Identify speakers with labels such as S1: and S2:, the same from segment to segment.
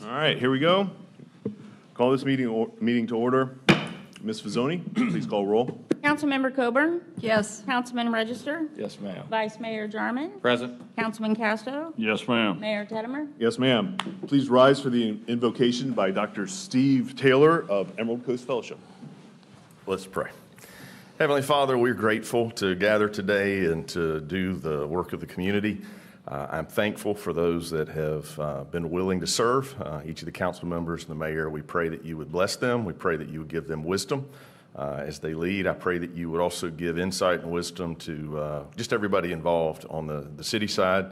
S1: All right, here we go. Call this meeting to order. Ms. Fazzoni, please call roll.
S2: Councilmember Coburn?
S3: Yes.
S2: Councilman Register?
S4: Yes, ma'am.
S2: Vice Mayor Jarman?
S4: Present.
S2: Councilman Casto?
S4: Yes, ma'am.
S2: Mayor Teddemer?
S1: Yes, ma'am. Please rise for the invocation by Dr. Steve Taylor of Emerald Coast Fellowship.
S5: Let's pray. Heavenly Father, we're grateful to gather today and to do the work of the community. I'm thankful for those that have been willing to serve, each of the council members and the mayor. We pray that you would bless them. We pray that you would give them wisdom as they lead. I pray that you would also give insight and wisdom to just everybody involved on the city side,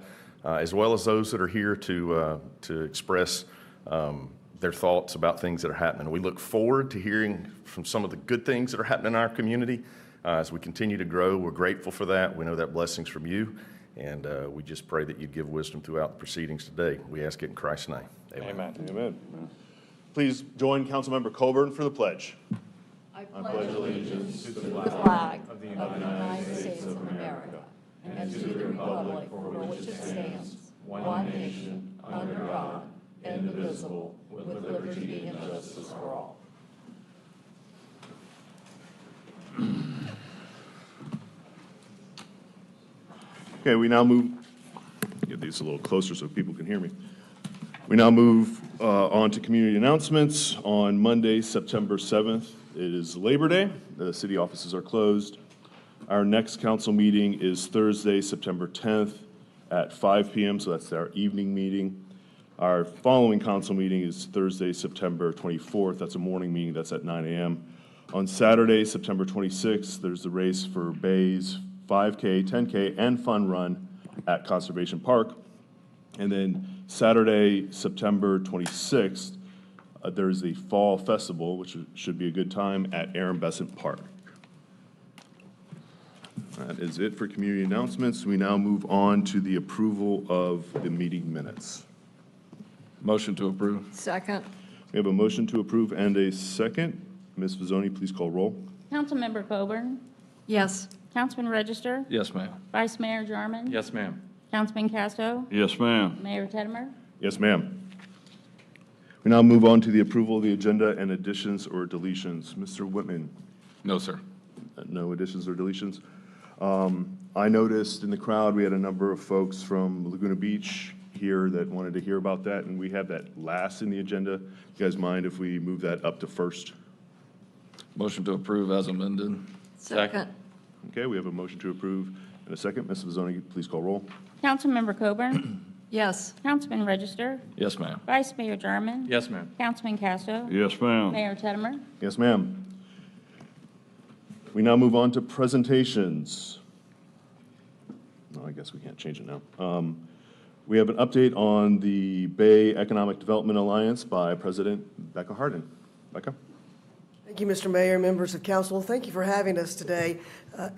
S5: as well as those that are here to express their thoughts about things that are happening. We look forward to hearing from some of the good things that are happening in our community as we continue to grow. We're grateful for that. We know that blessing's from you, and we just pray that you give wisdom throughout the proceedings today. We ask it in Christ's name. Amen.
S1: Amen. Please join Councilmember Coburn for the pledge.
S3: I pledge allegiance to the flag of the United States of America and to the republic for which it stands, one nation, under God, indivisible, with liberty and justice for all.
S1: Okay, we now move, get these a little closer so people can hear me. We now move on to community announcements. On Monday, September 7th, it is Labor Day. The city offices are closed. Our next council meeting is Thursday, September 10th at 5 p.m., so that's our evening meeting. Our following council meeting is Thursday, September 24th. That's a morning meeting. That's at 9 a.m. On Saturday, September 26th, there's the race for Bay's 5K, 10K, and Fun Run at Conservation Park. And then Saturday, September 26th, there's the Fall Festival, which should be a good time at Aaron Besant Park. That is it for community announcements. We now move on to the approval of the meeting minutes.
S4: Motion to approve.
S3: Second.
S1: We have a motion to approve and a second. Ms. Fazzoni, please call roll.
S2: Councilmember Coburn?
S3: Yes.
S2: Councilman Register?
S4: Yes, ma'am.
S2: Vice Mayor Jarman?
S4: Yes, ma'am.
S2: Councilman Casto?
S4: Yes, ma'am.
S2: Mayor Teddemer?
S1: Yes, ma'am. We now move on to the approval of the agenda and additions or deletions. Mr. Whitman,
S4: No, sir.
S1: no additions or deletions. I noticed in the crowd, we had a number of folks from Laguna Beach here that wanted to hear about that, and we have that last in the agenda. You guys mind if we move that up to first?
S4: Motion to approve as amended.
S3: Second.
S1: Okay, we have a motion to approve and a second. Ms. Fazzoni, please call roll.
S2: Councilmember Coburn?
S3: Yes.
S2: Councilman Register?
S4: Yes, ma'am.
S2: Vice Mayor Jarman?
S4: Yes, ma'am.
S2: Councilman Casto?
S4: Yes, ma'am.
S2: Mayor Teddemer?
S1: Yes, ma'am. We now move on to presentations. No, I guess we can't change it now. We have an update on the Bay Economic Development Alliance by President Becca Hardin. Becca?
S6: Thank you, Mr. Mayor, members of council. Thank you for having us today.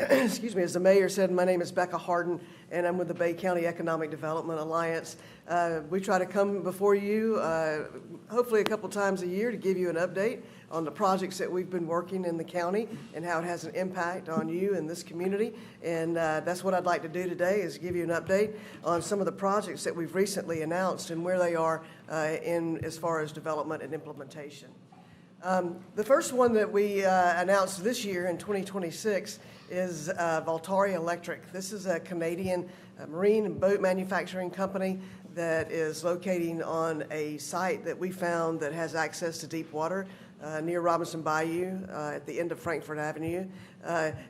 S6: Excuse me, as the mayor said, my name is Becca Hardin, and I'm with the Bay County Economic Development Alliance. We try to come before you, hopefully a couple times a year, to give you an update on the projects that we've been working in the county and how it has an impact on you and this community. And that's what I'd like to do today, is give you an update on some of the projects that we've recently announced and where they are in as far as development and implementation. The first one that we announced this year in 2026 is Voltari Electric. This is a Canadian marine and boat manufacturing company that is locating on a site that we found that has access to deep water near Robinson Bayou at the end of Frankfort Avenue.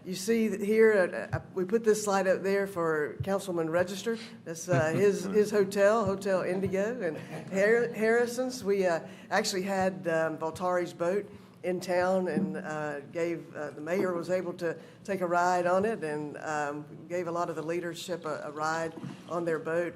S6: You see that here, we put this slide up there for Councilman Register. That's his hotel, Hotel Indigo, and Harrison's. We actually had Voltari's boat in town, and the mayor was able to take a ride on it, and gave a lot of the leadership a ride on their boat.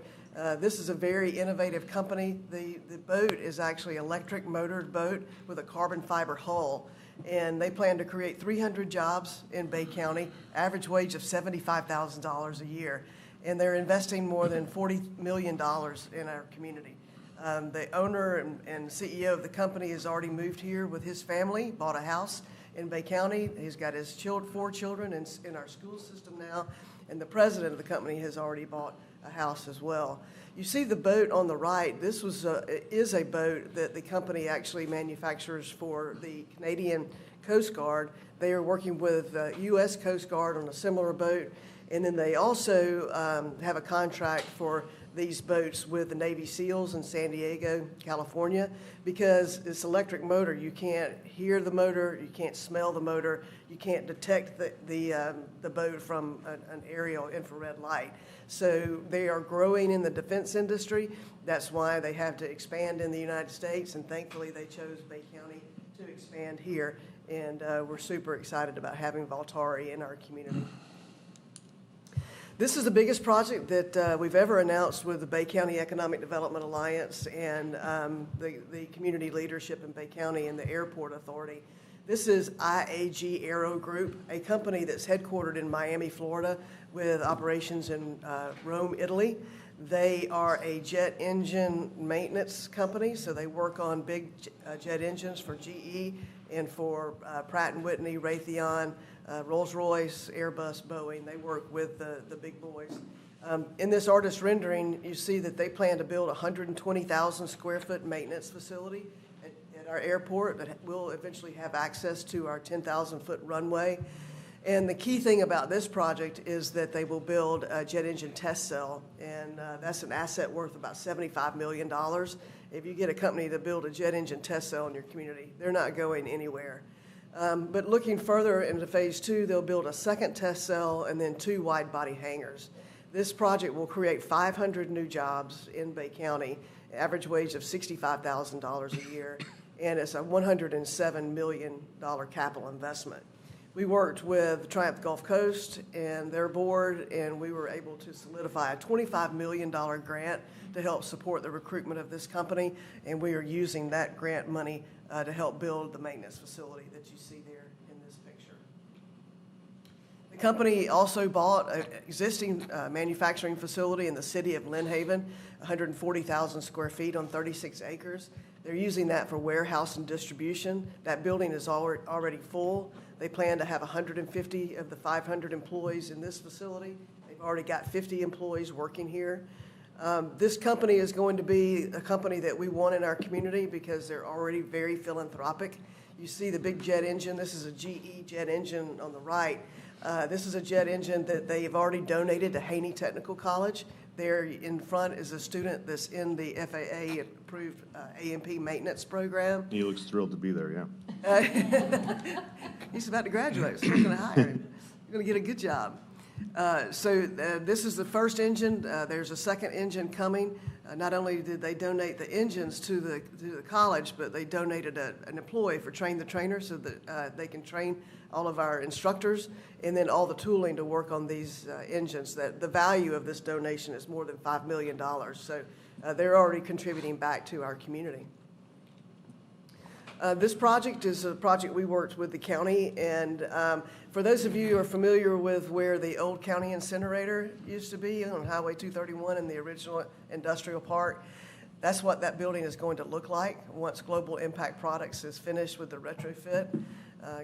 S6: This is a very innovative company. The boat is actually an electric motored boat with a carbon fiber hull, and they plan to create 300 jobs in Bay County, average wage of $75,000 a year, and they're investing more than $40 million in our community. The owner and CEO of the company has already moved here with his family, bought a house in Bay County. He's got his 4 children in our school system now, and the president of the company has already bought a house as well. You see the boat on the right. This is a boat that the company actually manufactures for the Canadian Coast Guard. They are working with the U.S. Coast Guard on a similar boat, and then they also have a contract for these boats with the Navy SEALs in San Diego, California, because it's electric motor. You can't hear the motor, you can't smell the motor, you can't detect the boat from an aerial infrared light. So they are growing in the defense industry. That's why they have to expand in the United States, and thankfully they chose Bay County to expand here, and we're super excited about having Valtari in our community. This is the biggest project that we've ever announced with the Bay County Economic Development Alliance and the community leadership in Bay County and the Airport Authority. This is IAG Aero Group, a company that's headquartered in Miami, Florida, with operations in Rome, Italy. They are a jet engine maintenance company, so they work on big jet engines for GE and for Pratt & Whitney, Raytheon, Rolls-Royce, Airbus, Boeing. They work with the big boys. In this artist rendering, you see that they plan to build a 120,000 square foot maintenance facility at our airport that will eventually have access to our 10,000 foot runway. And the key thing about this project is that they will build a jet engine test cell, and that's an asset worth about $75 million. If you get a company to build a jet engine test cell in your community, they're not going anywhere. But looking further into phase 2, they'll build a second test cell and then 2 wide-body hangars. This project will create 500 new jobs in Bay County, average wage of $65,000 a year, and it's a $107 million capital investment. We worked with Triumph Gulf Coast and their board, and we were able to solidify a $25 million grant to help support the recruitment of this company, and we are using that grant money to help build the maintenance facility that you see there in this picture. The company also bought an existing manufacturing facility in the city of Lynn Haven, 140,000 square feet on 36 acres. They're using that for warehouse and distribution. That building is already full. They plan to have 150 of the 500 employees in this facility. They've already got 50 employees working here. This company is going to be a company that we want in our community because they're already very philanthropic. You see the big jet engine. This is a GE jet engine on the right. This is a jet engine that they've already donated to Haney Technical College. There in front is a student that's in the FAA-approved A&P maintenance program.
S1: He looks thrilled to be there, yeah.
S6: He's about to graduate, so we're going to hire him. You're going to get a good job. This is the first engine. There's a second engine coming. Not only did they donate the engines to the college, but they donated an employee for Train the Trainer so that they can train all of our instructors and then all the tooling to work on these engines. That the value of this donation is more than $5 million. So they're already contributing back to our community. This project is a project we worked with the county, and for those of you who are familiar with where the old county incinerator used to be on Highway 231 in the original industrial park, that's what that building is going to look like once Global Impact Products is finished with the retrofit.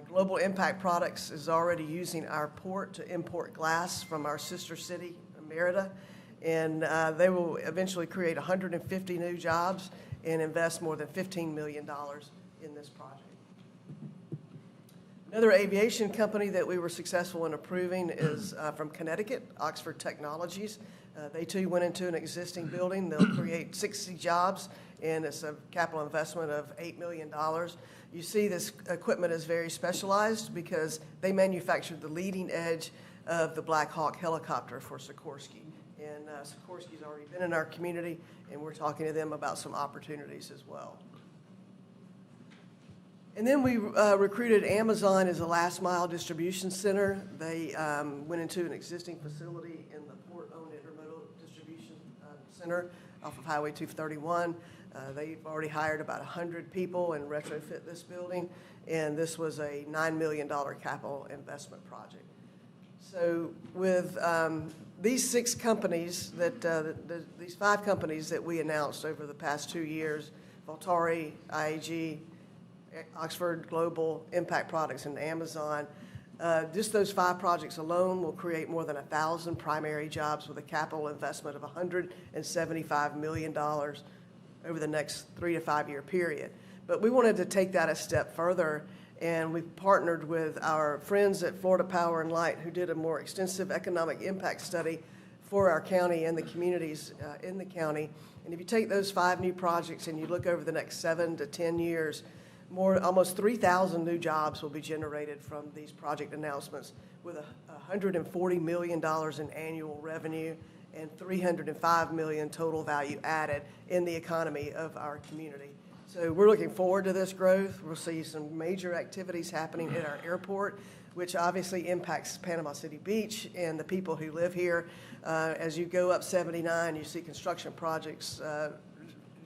S6: Global Impact Products is already using our port to import glass from our sister city, Merida, and they will eventually create 150 new jobs and invest more than $15 million in this project. Another aviation company that we were successful in approving is from Connecticut, Oxford Technologies. They too went into an existing building. They'll create 60 jobs, and it's a capital investment of $8 million. You see this equipment is very specialized because they manufactured the leading edge of the Black Hawk helicopter for Sikorsky. And Sikorsky's already been in our community, and we're talking to them about some opportunities as well. And then we recruited Amazon as a last mile distribution center. They went into an existing facility in the port-owned intermodal distribution center off of Highway 231. They've already hired about 100 people and retrofit this building, and this was a $9 million capital investment project. So with these 6 companies, these 5 companies that we announced over the past 2 years, Valtari, IAG, Oxford Global Impact Products, and Amazon. Just those 5 projects alone will create more than 1,000 primary jobs with a capital investment of $175 million over the next 3 to 5 year period. But we wanted to take that a step further, and we partnered with our friends at Florida Power and Light, who did a more extensive economic impact study for our county and the communities in the county. And if you take those 5 new projects and you look over the next 7 to 10 years, almost 3,000 new jobs will be generated from these project announcements, with $140 million in annual revenue and $305 million total value added in the economy of our community. So we're looking forward to this growth. We'll see some major activities happening at our airport, which obviously impacts Panama City Beach and the people who live here. As you go up 79, you see construction projects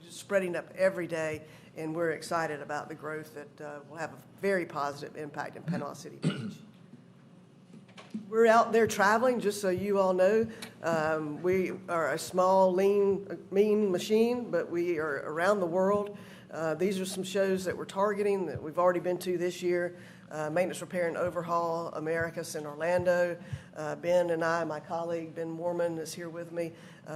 S6: spreading up every day, and we're excited about the growth that will have a very positive impact in Panama City Beach. We're out there traveling, just so you all know. We are a small, lean, mean machine, but we are around the world. These are some shows that we're targeting that we've already been to this year. Maintenance, Repair, and Overhaul Americas in Orlando. Ben and I, my colleague Ben Moorman is here with me.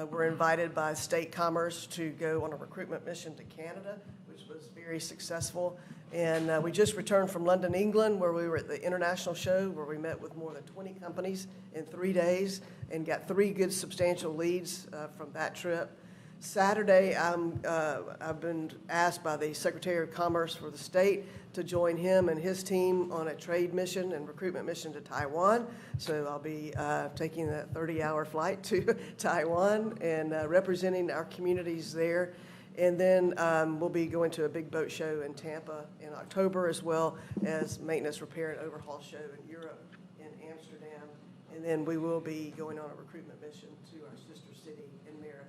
S6: We're invited by State Commerce to go on a recruitment mission to Canada, which was very successful. And we just returned from London, England, where we were at the international show, where we met with more than 20 companies in 3 days and got 3 good substantial leads from that trip. Saturday, I've been asked by the Secretary of Commerce for the state to join him and his team on a trade mission and recruitment mission to Taiwan. So I'll be taking that 30-hour flight to Taiwan and representing our communities there. And then we'll be going to a big boat show in Tampa in October, as well as Maintenance, Repair, and Overhaul show in Europe, in Amsterdam. And then we will be going on a recruitment mission to our sister city in Merida.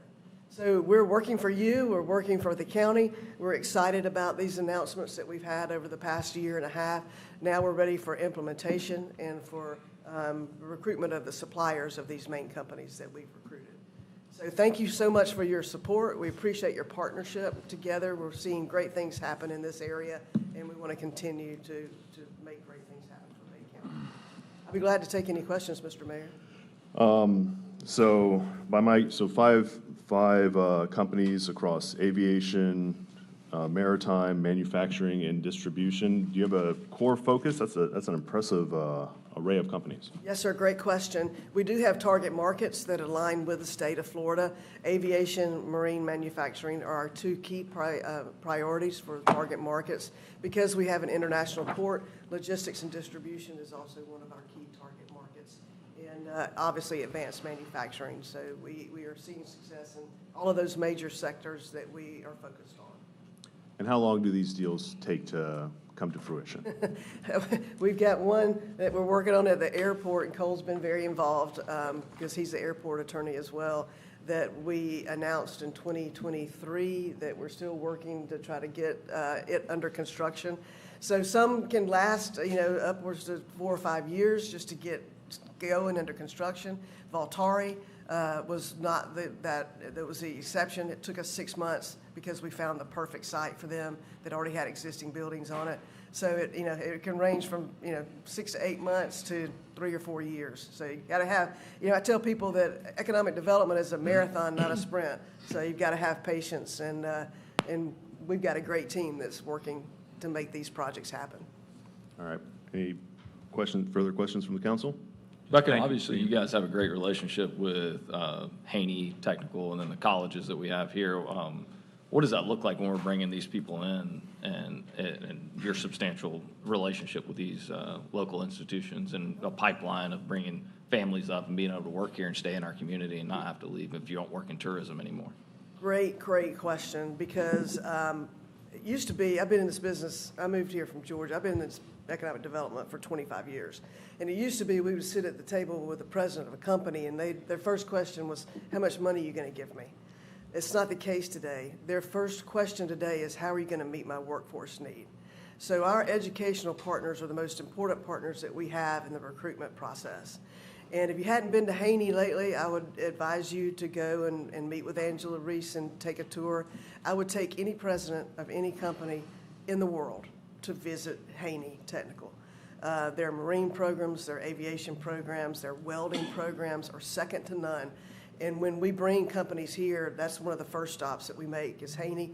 S6: So we're working for you, we're working for the county. We're excited about these announcements that we've had over the past year and a half. Now we're ready for implementation and for recruitment of the suppliers of these main companies that we've recruited. So thank you so much for your support. We appreciate your partnership together. We're seeing great things happen in this area, and we want to continue to make great things happen for Bay County. I'll be glad to take any questions, Mr. Mayor.
S1: So five companies across aviation, maritime, manufacturing, and distribution. Do you have a core focus? That's an impressive array of companies.
S6: Yes, sir, great question. We do have target markets that align with the state of Florida. Aviation, marine manufacturing are our 2 key priorities for target markets. Because we have an international port, logistics and distribution is also one of our key target markets. And obviously advanced manufacturing. So we are seeing success in all of those major sectors that we are focused on.
S1: And how long do these deals take to come to fruition?
S6: We've got one that we're working on at the airport, and Cole's been very involved because he's the airport attorney as well, that we announced in 2023 that we're still working to try to get it under construction. So some can last, upwards of 4 or 5 years just to get going under construction. Valtari was not that was the exception. It took us 6 months because we found the perfect site for them that already had existing buildings on it. So it can range from 6 to 8 months to 3 or 4 years. So you got to have I tell people that economic development is a marathon, not a sprint. So you've got to have patience, and we've got a great team that's working to make these projects happen.
S1: All right. Any further questions from the council?
S4: Becca, obviously, you guys have a great relationship with Haney Technical and then the colleges that we have here. What does that look like when we're bringing these people in, and your substantial relationship with these local institutions and a pipeline of bringing families up and being able to work here and stay in our community and not have to leave if you don't work in tourism anymore?
S6: Great question, because it used to be, I've been in this business, I moved here from Georgia, I've been in this economic development for 25 years. And it used to be we would sit at the table with the president of a company, and their first question was, how much money are you going to give me? It's not the case today. Their first question today is, how are you going to meet my workforce need? So our educational partners are the most important partners that we have in the recruitment process. And if you hadn't been to Haney lately, I would advise you to go and meet with Angela Reese and take a tour. I would take any president of any company in the world to visit Haney Technical. Their marine programs, their aviation programs, their welding programs are second to none. And when we bring companies here, that's one of the first stops that we make is Haney,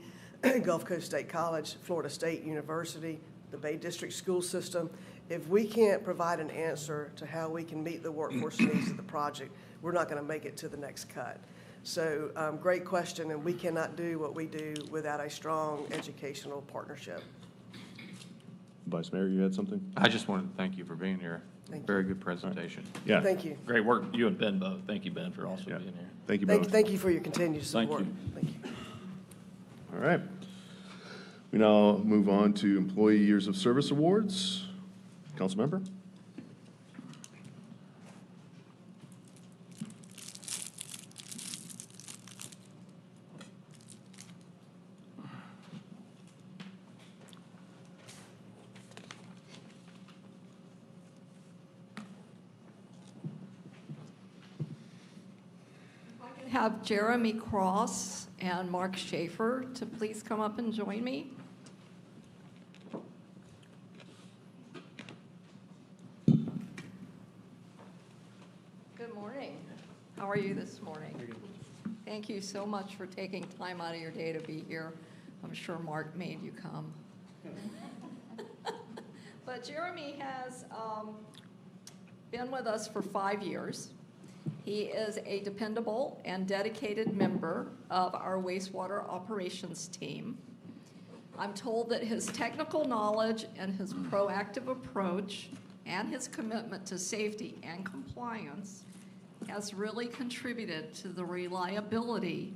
S6: Gulf Coast State College, Florida State University, the Bay District School System. If we can't provide an answer to how we can meet the workforce needs of the project, we're not going to make it to the next cut. So great question, and we cannot do what we do without a strong educational partnership.
S1: Vice Mayor, you had something?
S7: I just wanted to thank you for being here.
S6: Thank you.
S7: Very good presentation.
S1: Yeah.
S6: Thank you.
S4: Great work, you and Ben both. Thank you, Ben, for also
S1: Yeah.
S4: being here.
S1: Thank you both.
S6: Thank you for your continued
S4: Thank
S6: support.
S4: you.
S6: Thank you.
S1: All right. We now move on to Employee Years of Service Awards. Councilmember?
S3: Have Jeremy Cross and Mark Schaefer to please come up and join me. Good morning. How are you this morning? Thank you so much for taking time out of your day to be here. I'm sure Mark made you come. But Jeremy has been with us for 5 years. He is a dependable and dedicated member of our wastewater operations team. I'm told that his technical knowledge and his proactive approach and his commitment to safety and compliance has really contributed to the reliability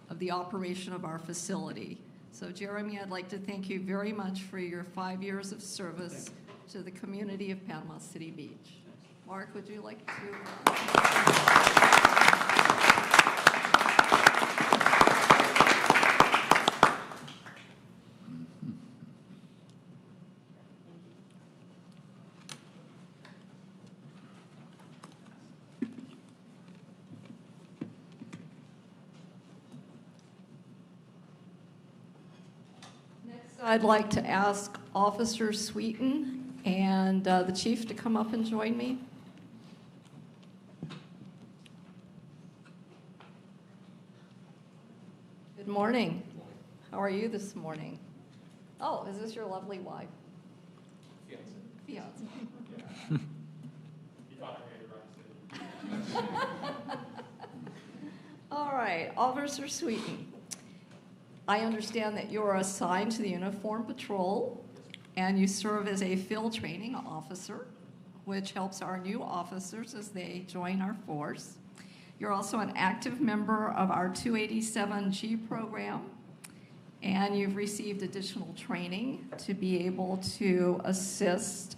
S3: of the operation of our facility. So Jeremy, I'd like to thank you very much for your 5 years of service to the community of Panama City Beach. Mark, would you like to? Next, I'd like to ask Officer Sweeten and the chief to come up and join me. Good morning. How are you this morning? Oh, is this your lovely wife? Fiance. All right, Officer Sweeten. I understand that you're assigned to the Uniform Patrol and you serve as a field training officer, which helps our new officers as they join our force. You're also an active member of our 287G program, and you've received additional training to be able to assist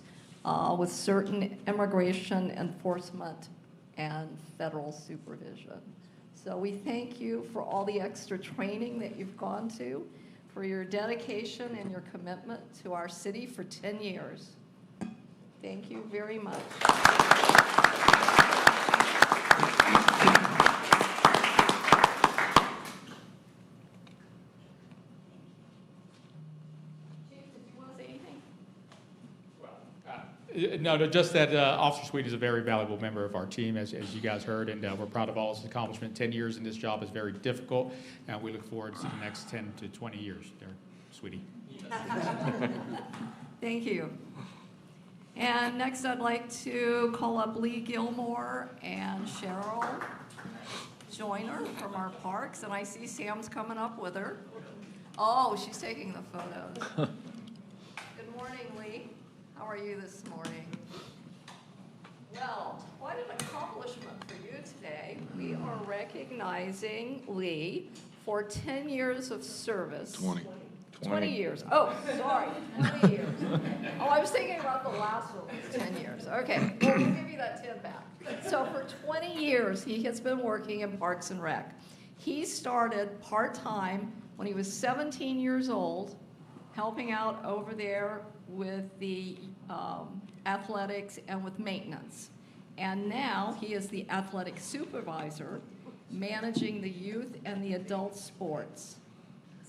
S3: with certain immigration enforcement and federal supervision. So we thank you for all the extra training that you've gone to, for your dedication and your commitment to our city for 10 years. Thank you very much.
S8: No, just that Officer Sweet is a very valuable member of our team, as you guys heard, and we're proud of all his accomplishment. 10 years in this job is very difficult, and we look forward to the next 10 to 20 years there, Sweetie.
S3: Thank you. And next, I'd like to call up Lee Gilmore and Cheryl Joyner from our parks, and I see Sam's coming up with her. Oh, she's taking the photos. Good morning, Lee. How are you this morning? Well, quite an accomplishment for you today. We are recognizing Lee for 10 years of service. 20 years. Oh, sorry, 20 years. Oh, I was thinking about the last one, was 10 years. Okay, well, we'll give you that 10 back. So for 20 years, he has been working in Parks and Rec. He started part-time when he was 17 years old, helping out over there with the athletics and with maintenance. And now he is the athletic supervisor, managing the youth and the adult sports.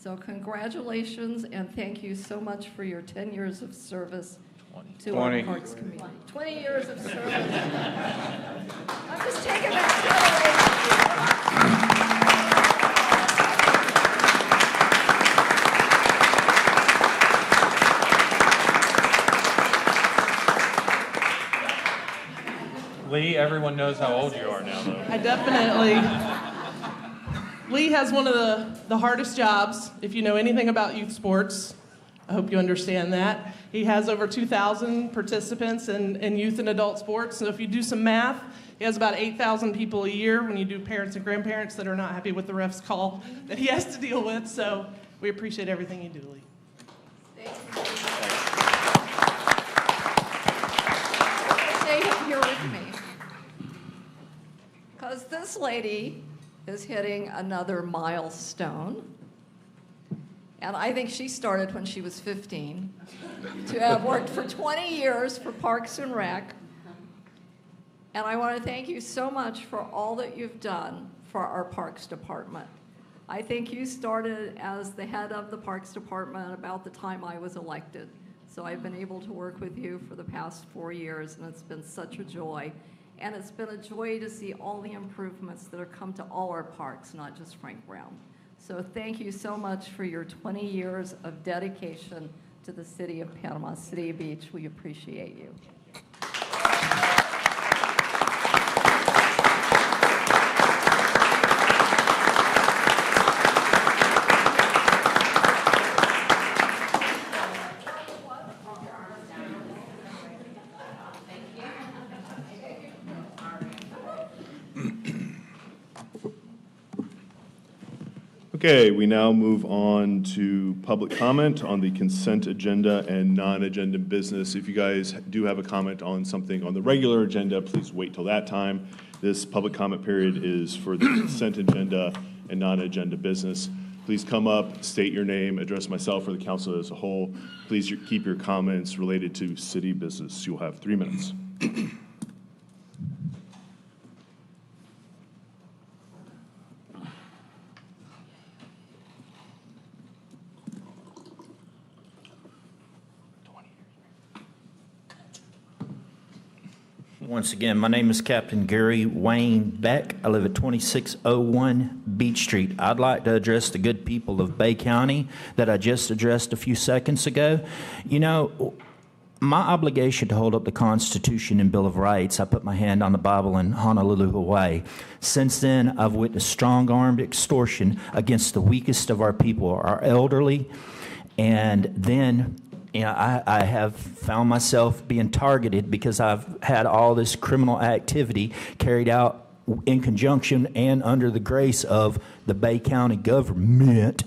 S3: So congratulations, and thank you so much for your 10 years of service to our
S7: 20.
S3: Parks community. 20 years of service. I'm just taking
S7: Lee, everyone knows how old you are now, though.
S9: I definitely. Lee has one of the hardest jobs, if you know anything about youth sports. I hope you understand that. He has over 2,000 participants in youth and adult sports. So if you do some math, he has about 8,000 people a year when you do parents and grandparents that are not happy with the ref's call that he has to deal with. So we appreciate everything you do, Lee.
S3: Stay here with me. Because this lady is hitting another milestone. And I think she started when she was 15, to have worked for 20 years for Parks and Rec. And I want to thank you so much for all that you've done for our Parks Department. I think you started as the head of the Parks Department about the time I was elected. So I've been able to work with you for the past 4 years, and it's been such a joy. And it's been a joy to see all the improvements that have come to all our parks, not just Frank Brown. So thank you so much for your 20 years of dedication to the city of Panama City Beach. We appreciate you.
S1: Okay, we now move on to public comment on the consent agenda and non-agenda business. If you guys do have a comment on something on the regular agenda, please wait till that time. This public comment period is for the consent agenda and non-agenda business. Please come up, state your name, address myself or the council as a whole. Please keep your comments related to city business. You'll have 3 minutes.
S10: Once again, my name is Captain Gary Wayne Beck. I live at 2601 Beach Street. I'd like to address the good people of Bay County that I just addressed a few seconds ago. You know, my obligation to hold up the Constitution and Bill of Rights, I put my hand on the Bible in Honolulu, Hawaii. Since then, I've witnessed strong-armed extortion against the weakest of our people, our elderly, and then I have found myself being targeted because I've had all this criminal activity carried out in conjunction and under the grace of the Bay County government.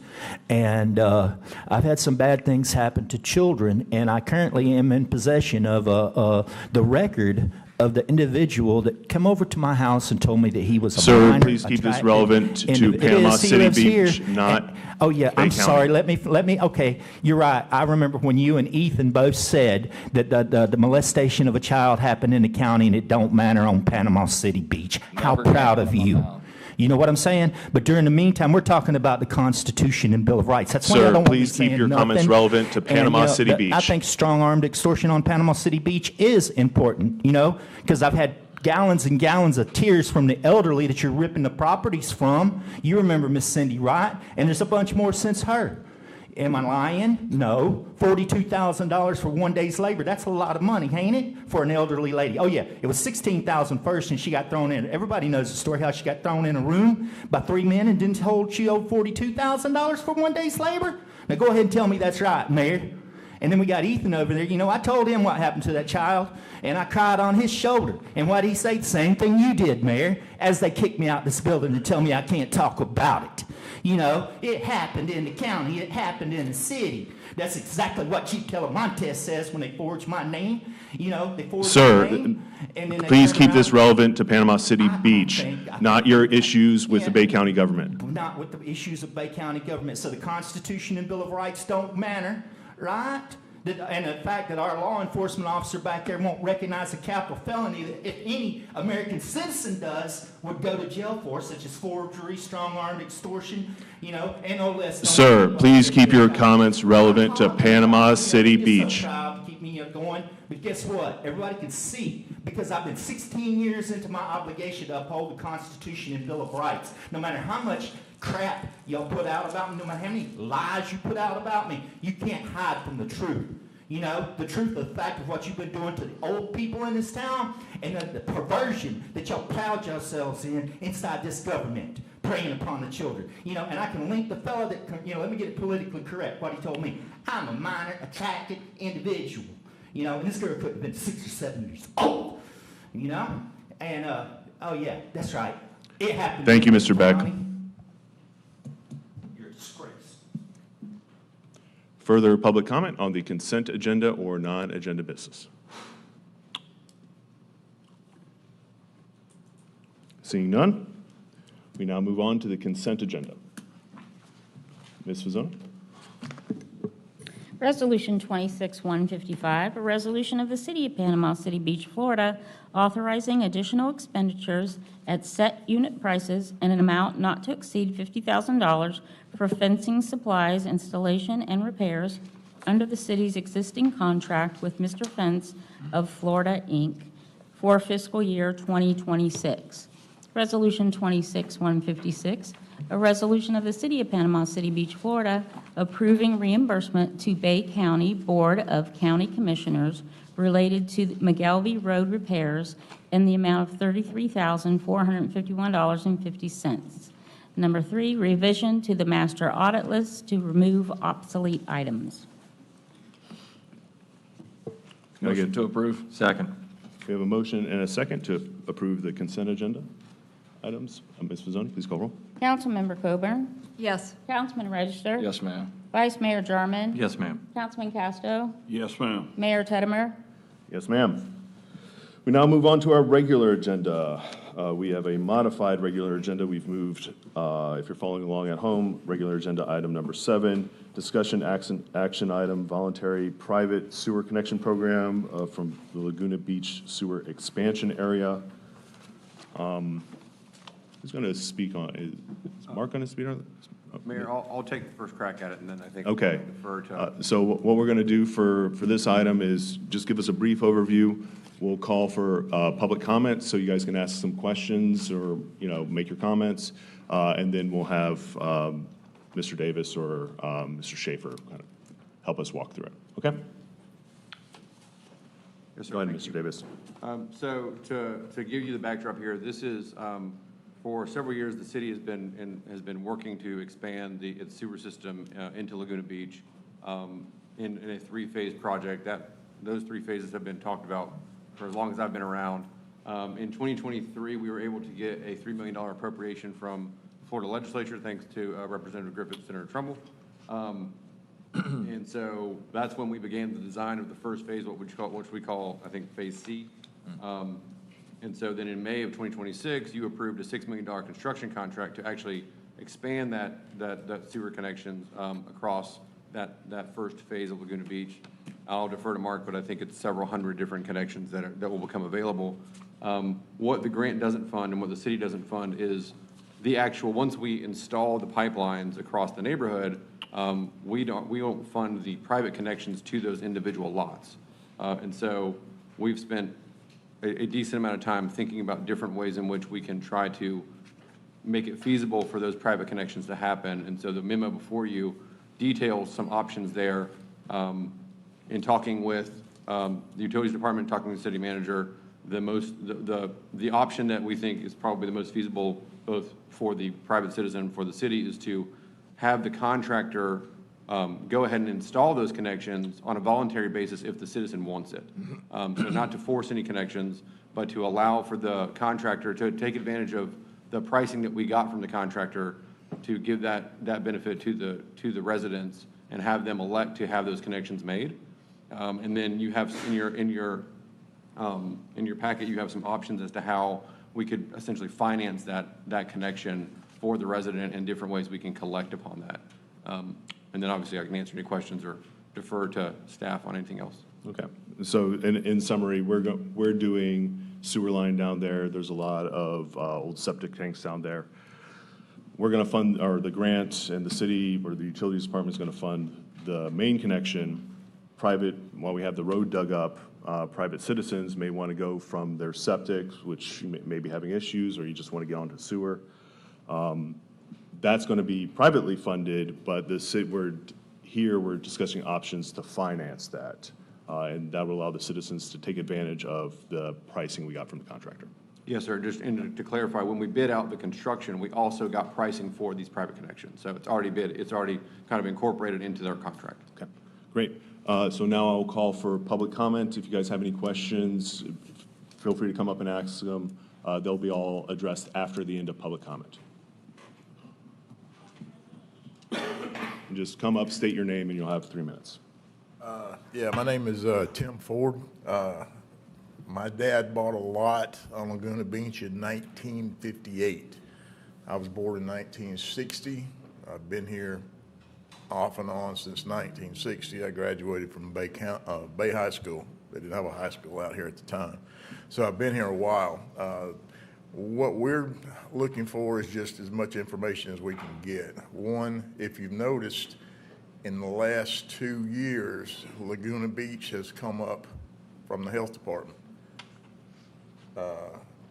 S10: And I've had some bad things happen to children, and I currently am in possession of the record of the individual that came over to my house and told me that he was a
S1: Sir,
S10: minor.
S1: please keep this relevant to Panama City Beach, not
S10: Oh, yeah,
S1: Bay
S10: I'm
S1: County.
S10: sorry. Let me, okay, you're right. I remember when you and Ethan both said that the molestation of a child happened in the county and it don't matter on Panama City Beach. How
S4: Never
S10: proud of
S4: happened
S10: you.
S4: on
S10: You know what I'm saying? But during the meantime, we're talking about the Constitution and Bill of Rights. That's why I
S1: Sir,
S10: don't want to be
S1: please keep
S10: saying
S1: your comments
S10: nothing.
S1: relevant to Panama
S10: And,
S1: City
S10: I
S1: Beach.
S10: think strong-armed extortion on Panama City Beach is important, because I've had gallons and gallons of tears from the elderly that you're ripping the properties from. You remember Miss Cindy, right? And there's a bunch more since her. Am I lying? No. $42,000 for 1 day's labor. That's a lot of money, ain't it? For an elderly lady. Oh, yeah. It was $16,000 first, and she got thrown in. Everybody knows the story, how she got thrown in a room by 3 men and didn't hold she owed $42,000 for 1 day's labor? Now, go ahead and tell me that's right, Mayor. And then we got Ethan over there. I told him what happened to that child, and I cried on his shoulder. And what did he say? The same thing you did, Mayor, as they kicked me out this building and tell me I can't talk about it. It happened in the county. It happened in the city. That's exactly what Chief Telemontes says when they forge my name. They forge
S1: Sir,
S10: my name. And then they
S1: please
S10: turn
S1: keep this
S10: around-
S1: relevant to Panama City Beach, not your issues with the
S10: Yeah.
S1: Bay County government.
S10: Not with the issues of Bay County government. So the Constitution and Bill of Rights don't matter, right? And the fact that our law enforcement officer back there won't recognize a capital felony that if any American citizen does would go to jail for, such as forgery, strong-armed extortion, you know, and all this.
S1: Sir, please keep your comments relevant to Panama City Beach.
S10: Keep me going. But guess what? Everybody can see, because I've been 16 years into my obligation to uphold the Constitution and Bill of Rights. No matter how much crap y'all put out about me, no matter how many lies you put out about me, you can't hide from the truth. You know, the truth of the fact of what you've been doing to the old people in this town and the perversion that y'all plowed yourselves in inside this government, preying upon the children. You know, and I can link the fellow that, you know, let me get it politically correct, what he told me. I'm a minor attracted individual. You know, and this girl could have been 6 or 7 years old, you know? And, oh yeah, that's right. It happened.
S1: Thank you, Mr. Beck.
S10: You're a disgrace.
S1: Further public comment on the consent agenda or non-agenda business? Seeing none, we now move on to the consent agenda. Ms. Fazzone?
S2: Resolution 26-155, a resolution of the City of Panama City Beach, Florida, authorizing additional expenditures at set unit prices and an amount not to exceed $50,000 for fencing supplies, installation, and repairs under the city's existing contract with Mr. Fence of Florida, Inc. for fiscal year 2026. Resolution 26-156, a resolution of the City of Panama City Beach, Florida, approving reimbursement to Bay County Board of County Commissioners related to McGelvey Road repairs in the amount of $33,451.50. Number 3, revision to the master audit list to remove obsolete items.
S1: Can I get-
S4: Motion to approve. Second.
S1: We have a motion and a second to approve the consent agenda items. Ms. Fazzone, please call roll.
S2: Councilmember Coburn?
S3: Yes.
S2: Councilman Register?
S4: Yes, ma'am.
S2: Vice Mayor Jarman?
S7: Yes, ma'am.
S2: Councilman Casto?
S7: Yes, ma'am.
S2: Mayor Tettemer?
S1: Yes, ma'am. We now move on to our regular agenda. We have a modified regular agenda. We've moved, if you're following along at home, regular agenda item number 7, discussion action item, voluntary private sewer connection program from the Laguna Beach sewer expansion area. Who's going to speak on, is Mark going to speak on this?
S11: Mayor, I'll take the first crack at it, and then I think
S1: Okay.
S11: we'll defer to.
S1: So what we're going to do for this item is just give us a brief overview. We'll call for public comments, so you guys can ask some questions or, you know, make your comments. And then we'll have Mr. Davis or Mr. Schaefer kind of help us walk through it. Okay?
S11: Yes, sir.
S1: Go ahead,
S11: Thank
S1: Mr.
S11: you.
S1: Davis.
S11: So to give you the backdrop here, this is, for several years, the city has been working to expand its sewer system into Laguna Beach in a 3-phase project. Those 3 phases have been talked about for as long as I've been around. In 2023, we were able to get a $3 million appropriation from the Florida legislature, thanks to Representative Griffith, Senator Trumbull. And so that's when we began the design of the first phase, which we call, I think, Phase C. And so then in May of 2026, you approved a $6 million construction contract to actually expand that sewer connections across that first phase of Laguna Beach. I'll defer to Mark, but I think it's several hundred different connections that will become available. What the grant doesn't fund and what the city doesn't fund is the actual, once we install the pipelines across the neighborhood, we don't fund the private connections to those individual lots. And so we've spent a decent amount of time thinking about different ways in which we can try to make it feasible for those private connections to happen. And so the memo before you details some options there. In talking with the utilities department, talking with the city manager, the option that we think is probably the most feasible, both for the private citizen, for the city, is to have the contractor go ahead and install those connections on a voluntary basis if the citizen wants it. So not to force any connections, but to allow for the contractor to take advantage of the pricing that we got from the contractor to give that benefit to the residents and have them elect to have those connections made. And then you have in your packet, you have some options as to how we could essentially finance that connection for the resident and different ways we can collect upon that. And then obviously I can answer any questions or defer to staff on anything else.
S1: Okay, so in summary, we're doing sewer line down there. There's a lot of old septic tanks down there. We're gonna fund, or the grant and the city or the utilities department is gonna fund the main connection. Private, while we have the road dug up, private citizens may want to go from their septic, which may be having issues, or you just want to get onto sewer. That's going to be privately funded, but we're discussing options to finance that. And that will allow the citizens to take advantage of the pricing we got from the contractor.
S11: Yes, sir. Just to clarify, when we bid out the construction, we also got pricing for these private connections. So it's already kind of incorporated into their contract.
S1: Okay, great. So now I'll call for public comment. If you guys have any questions, feel free to come up and ask them. They'll be all addressed after the end of public comment. And just come up, state your name, and you'll have 3 minutes.
S12: Yeah, my name is Tim Ford. My dad bought a lot on Laguna Beach in 1958. I was born in 1960. I've been here off and on since 1960. I graduated from Bay High School. They didn't have a high school out here at the time. So I've been here a while. What we're looking for is just as much information as we can get. One, if you've noticed, in the last 2 years, Laguna Beach has come up from the health department.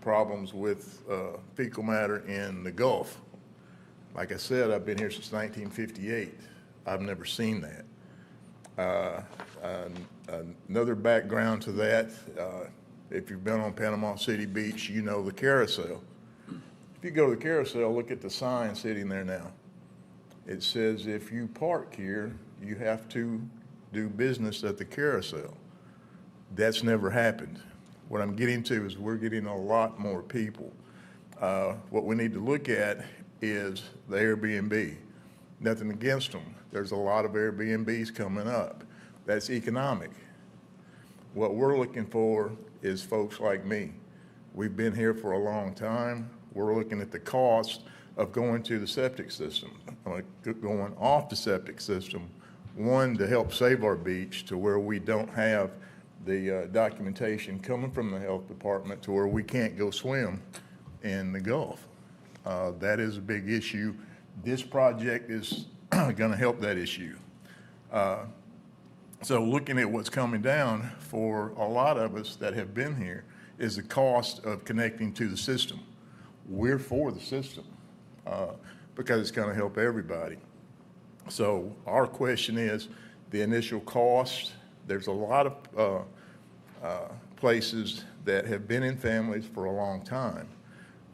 S12: Problems with fecal matter in the Gulf. Like I said, I've been here since 1958. I've never seen that. Another background to that, if you've been on Panama City Beach, you know the carousel. If you go to the carousel, look at the sign sitting there now. It says if you park here, you have to do business at the carousel. That's never happened. What I'm getting to is we're getting a lot more people. What we need to look at is the Airbnb. Nothing against them. There's a lot of Airbnbs coming up. That's economic. What we're looking for is folks like me. We've been here for a long time. We're looking at the cost of going to the septic system, going off the septic system, one, to help save our beach to where we don't have the documentation coming from the health department to where we can't go swim in the Gulf. That is a big issue. This project is going to help that issue. So looking at what's coming down for a lot of us that have been here is the cost of connecting to the system. We're for the system because it's going to help everybody. So our question is the initial cost. There's a lot of places that have been in families for a long time.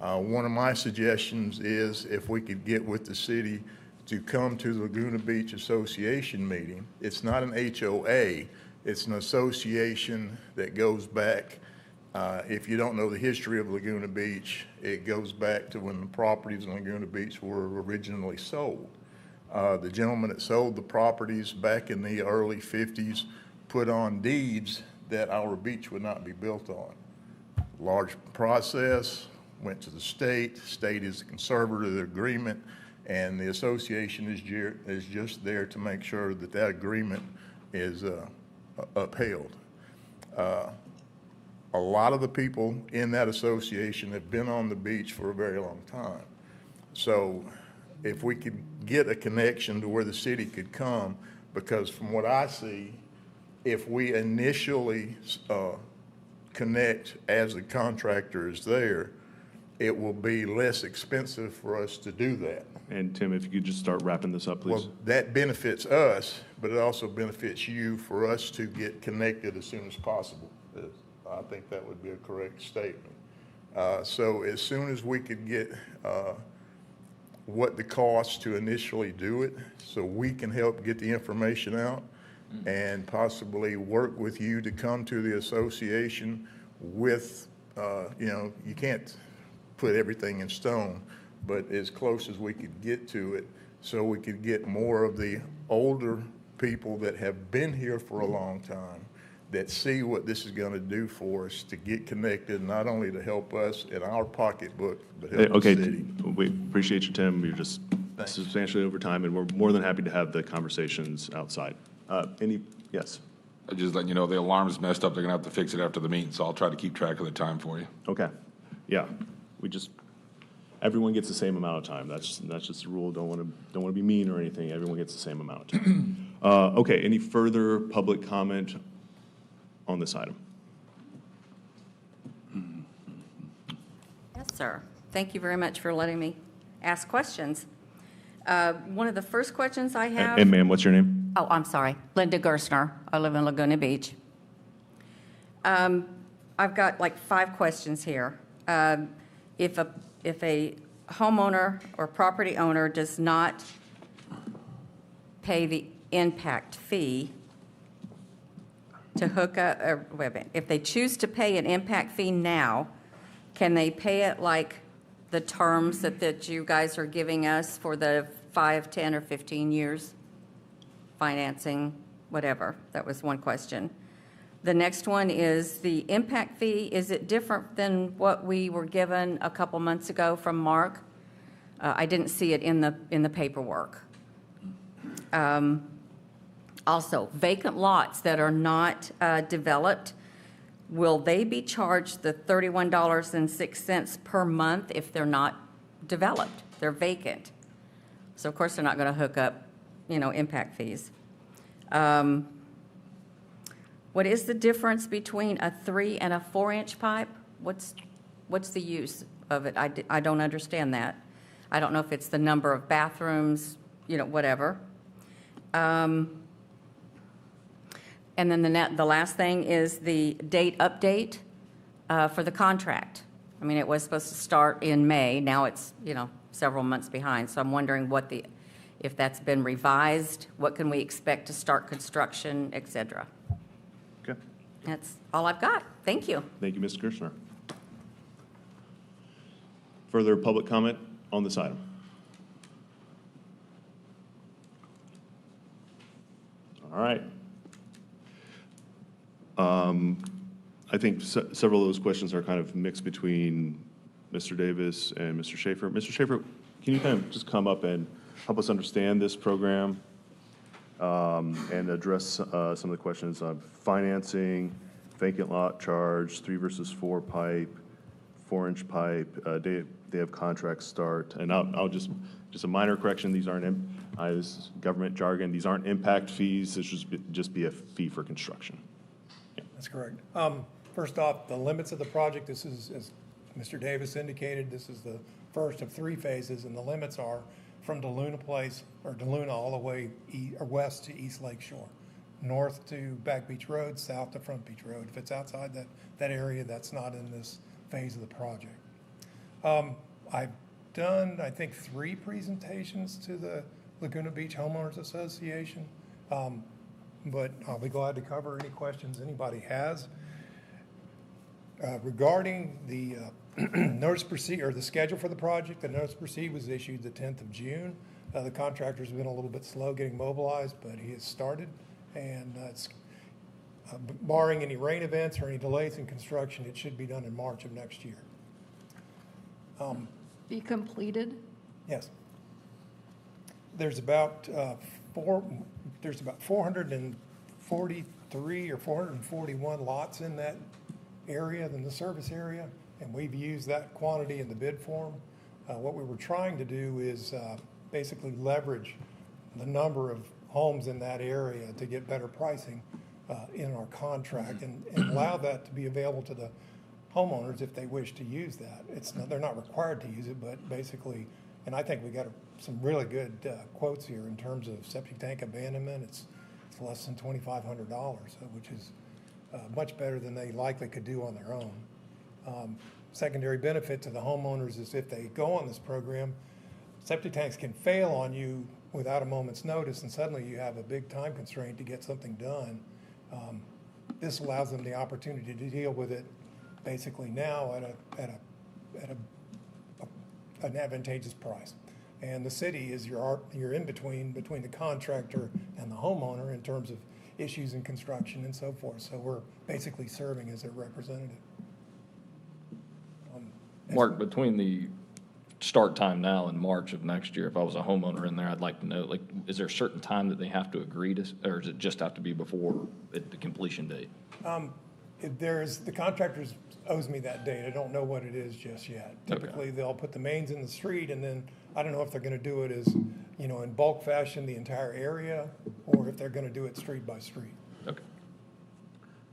S12: One of my suggestions is if we could get with the city to come to the Laguna Beach Association meeting. It's not an HOA, it's an association that goes back, if you don't know the history of Laguna Beach, it goes back to when the properties in Laguna Beach were originally sold. The gentleman that sold the properties back in the early 50s put on deeds that our beach would not be built on. Large process, went to the state. State is the conservator of the agreement, and the association is just there to make sure that that agreement is upheld. A lot of the people in that association have been on the beach for a very long time. So if we could get a connection to where the city could come, because from what I see, if we initially connect as the contractor is there, it will be less expensive for us to do that.
S1: And Tim, if you could just start wrapping this up, please.
S12: Well, that benefits us, but it also benefits you for us to get connected as soon as possible. I think that would be a correct statement. So as soon as we could get what the cost to initially do it, so we can help get the information out and possibly work with you to come to the association with, you can't put everything in stone, but as close as we could get to it so we could get more of the older people that have been here for a long time that see what this is going to do for us to get connected, not only to help us in our pocketbook, but help the city.
S1: We appreciate you, Tim. You're just substantially over time, and we're more than happy to have the conversations outside. Yes,
S13: I just letting you know, the alarm's messed up. They're gonna have to fix it after the meeting, so I'll try to keep track of the time for you.
S1: okay, yeah, everyone gets the same amount of time, that's just the rule, don't want to be mean or anything, everyone gets the same amount of time. Okay, any further public comment on this item?
S3: Yes, sir. Thank you very much for letting me ask questions. One of the first questions I have.
S1: And ma'am, what's your name?
S3: Oh, I'm sorry. Linda Gerstner. I live in Laguna Beach. I've got like 5 questions here. If a homeowner or property owner does not pay the impact fee to hook up, or wait a minute, if they choose to pay an impact fee now, can they pay it like the terms that you guys are giving us for the 5, 10, or 15 years? Financing, whatever. That was one question. The next one is the impact fee. Is it different than what we were given a couple months ago from Mark? I didn't see it in the paperwork. Also, vacant lots that are not developed, will they be charged the $31.06 per month if they're not developed? They're vacant. So of course they're not going to hook up, impact fees. What is the difference between a 3 and a 4-inch pipe? What's the use of it? I don't understand that. I don't know if it's the number of bathrooms, whatever. And then the last thing is the date update for the contract. I mean, it was supposed to start in May. Now it's, several months behind. So I'm wondering if that's been revised, what can we expect to start construction, et cetera.
S1: Okay,
S3: That's all I've got. Thank you.
S1: thank you, Ms. Kirshner. Further public comment on this item? All right. I think several of those questions are kind of mixed between Mr. Davis and Mr. Schaefer. Mr. Schaefer, can you kind of just come up and help us understand this program and address some of the questions of financing, vacant lot charge, 3 versus 4 pipe, 4-inch pipe, day of contract start, and I'll just a minor correction, these aren't, this is government jargon, these aren't impact fees, this should just be a fee for construction.
S14: That's correct. First off, the limits of the project, this is, as Mr. Davis indicated, this is the first of 3 phases, and the limits are from DeLuna Place, or DeLuna all the way west to East Lake Shore, north to Back Beach Road, south to Front Beach Road. If it's outside that area, that's not in this phase of the project. I've done, I think, 3 presentations to the Laguna Beach Homeowners Association, but I'll be glad to cover any questions anybody has. Regarding the notice proceed, or the schedule for the project, the notice proceed was issued the 10th of June. The contractor's been a little bit slow getting mobilized, but he has started, and it's barring any rain events or any delays in construction, it should be done in March of next year.
S3: Be completed?
S14: Yes. There's about 443 or 441 lots in that area, in the service area, and we've used that quantity in the bid form. What we were trying to do is basically leverage the number of homes in that area to get better pricing in our contract and allow that to be available to the homeowners if they wish to use that. They're not required to use it, but basically, and I think we got some really good quotes here in terms of septic tank abandonment. It's less than $2,500, which is much better than they likely could do on their own. Secondary benefit to the homeowners is if they go on this program, septic tanks can fail on you without a moment's notice, and suddenly you have a big time constraint to get something done. This allows them the opportunity to deal with it basically now at an advantageous price. And the city is your in between the contractor and the homeowner in terms of issues in construction and so forth. So we're basically serving as their representative.
S4: Mark, between the start time now in March of next year, if I was a homeowner in there, I'd like to know, like, is there a certain time that they have to agree to, or does it just have to be before the completion date?
S14: The contractors owes me that date. I don't know what it is just yet.
S4: Okay.
S14: Typically, they'll put the mains in the street, and then I don't know if they're gonna do it as, in bulk fashion, the entire area, or if they're gonna do it street by street.
S4: Okay.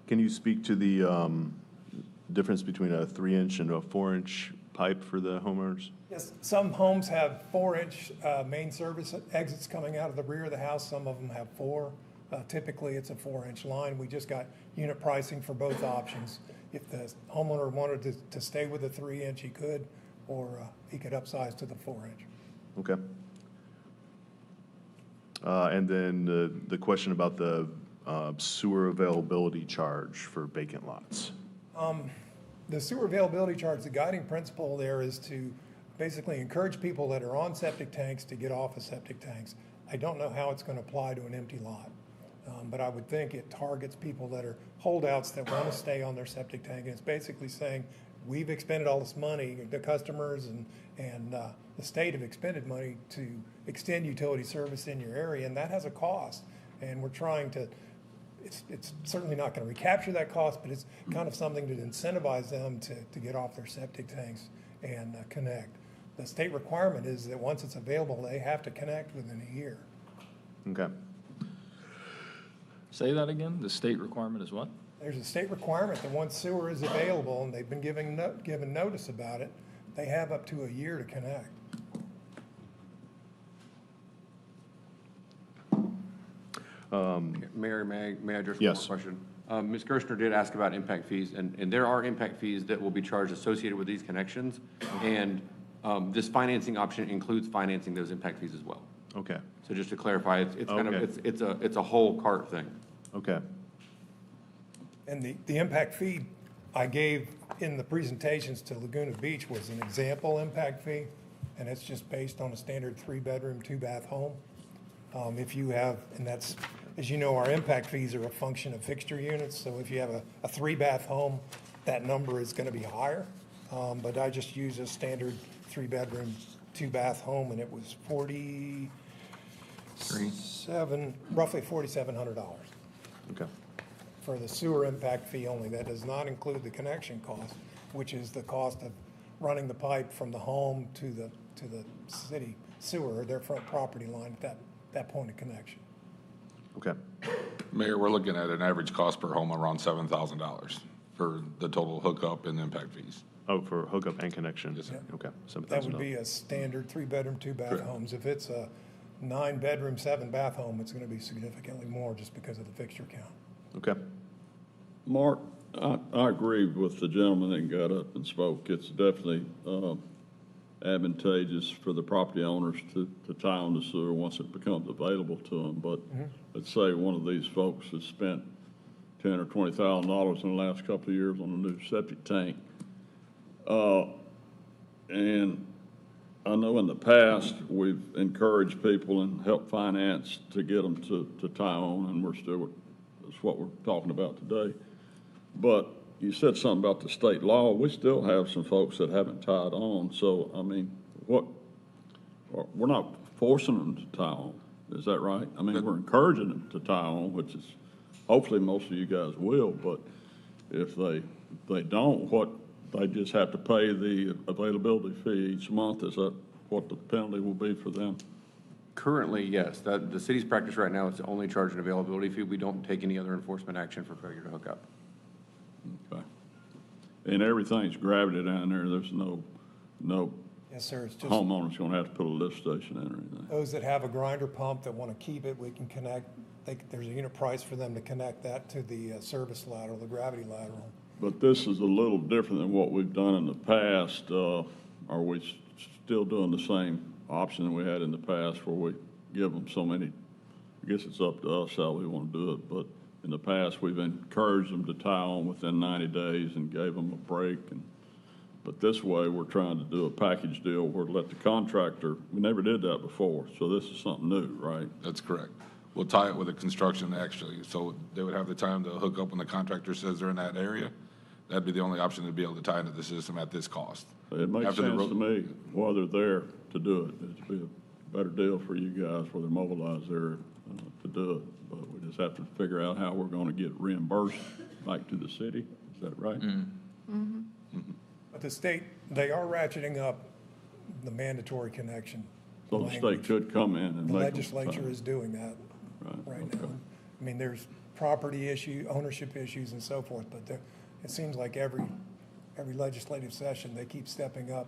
S1: Can you speak to the difference between a 3-inch and a 4-inch pipe for the homeowners?
S14: Yes, some homes have 4-inch main service exits coming out of the rear of the house. Some of them have 4. Typically, it's a 4-inch line. We just got unit pricing for both options. If the homeowner wanted to stay with the 3-inch, he could, or he could upsize to the 4-inch.
S1: Okay. And then the question about the sewer availability charge for vacant lots.
S14: The sewer availability charge, the guiding principle there is to basically encourage people that are on septic tanks to get off of septic tanks. I don't know how it's going to apply to an empty lot, but I would think it targets people that are holdouts that want to stay on their septic tank. And it's basically saying, we've expended all this money, the customers and the state have expended money to extend utility service in your area, and that has a cost. And we're trying to, it's certainly not going to recapture that cost, but it's kind of something to incentivize them to get off their septic tanks and connect. The state requirement is that once it's available, they have to connect within a year.
S1: Okay.
S4: Say that again? The state requirement is what?
S14: There's a state requirement that once sewer is available, and they've been given notice about it, they have up to a year to connect.
S11: Mayor, may I address one
S1: Yes.
S11: more question? Ms. Gerstner did ask about impact fees, and there are impact fees that will be charged associated with these connections. And this financing option includes financing those impact fees as well.
S1: Okay.
S11: So just to clarify, it's kind of,
S1: Okay.
S11: it's a whole cart thing.
S1: Okay.
S14: And the impact fee I gave in the presentations to Laguna Beach was an example impact fee, and it's just based on a standard 3-bedroom, 2-bath home. If you have, and that's, as you know, our impact fees are a function of fixture units, so if you have a 3-bath home, that number is gonna be higher. But I just used a standard 3-bedroom, 2-bath home, and it was roughly $4,700
S1: Okay.
S14: for the sewer impact fee only. That does not include the connection cost, which is the cost of running the pipe from the home to the city sewer, or their front property line at that point of connection.
S1: Okay.
S13: Mayor, we're looking at an average cost per home around $7,000 for the total hookup and impact fees.
S1: Oh, for hookup and connection?
S13: Yes, sir.
S1: Okay.
S14: That would be a standard 3-bedroom, 2-bath homes. If it's a 9-bedroom, 7-bath home, it's gonna be significantly more just because of the fixture count.
S1: Okay.
S15: Mark, I agree with the gentleman that got up and spoke. It's definitely advantageous for the property owners to tie on the sewer once it becomes available to them. But let's say one of these folks has spent $10,000 or $20,000 in the last couple of years on a new septic tank. And I know in the past, we've encouraged people and helped finance to get them to tie on, and that's what we're talking about today. But you said something about the state law. We still have some folks that haven't tied on. So, I mean, we're not forcing them to tie on. Is that right? I mean, we're encouraging them to tie on, which is, hopefully most of you guys will. But if they don't, they just have to pay the availability fee each month. Is that what the penalty will be for them?
S11: Currently, yes. The city's practice right now is to only charge an availability fee. We don't take any other enforcement action for failure to hook up.
S15: Okay. And everything's gravity down there. There's no
S14: Yes, sir. It's just
S15: homeowner's gonna have to put a lift station in or anything.
S14: those that have a grinder pump that want to keep it, we can connect. There's a unit price for them to connect that to the service lateral, the gravity lateral.
S15: But this is a little different than what we've done in the past. Are we still doing the same option we had in the past where we give them so many? I guess it's up to us how we want to do it, but in the past, we've encouraged them to tie on within 90 days and gave them a break. But this way, we're trying to do a package deal where to let the contractor, we never did that before, so this is something new, right?
S13: That's correct. We'll tie it with the construction actually, so they would have the time to hook up when the contractor says they're in that area. That'd be the only option to be able to tie into the system at this cost.
S15: It makes
S13: After the
S15: sense
S13: road-
S15: to me while they're there to do it. It'd be a better deal for you guys where they're mobilized there to do it. But we just have to figure out how we're gonna get reimbursed back to the city. Is that right?
S14: But the state, they are ratcheting up the mandatory connection.
S15: So the state
S14: language.
S15: could come in and
S14: The
S15: make them
S14: legislature
S15: sign.
S14: is doing that right
S15: okay.
S14: now. I mean, there's property ownership issues and so forth, but it seems like every legislative session, they keep stepping up,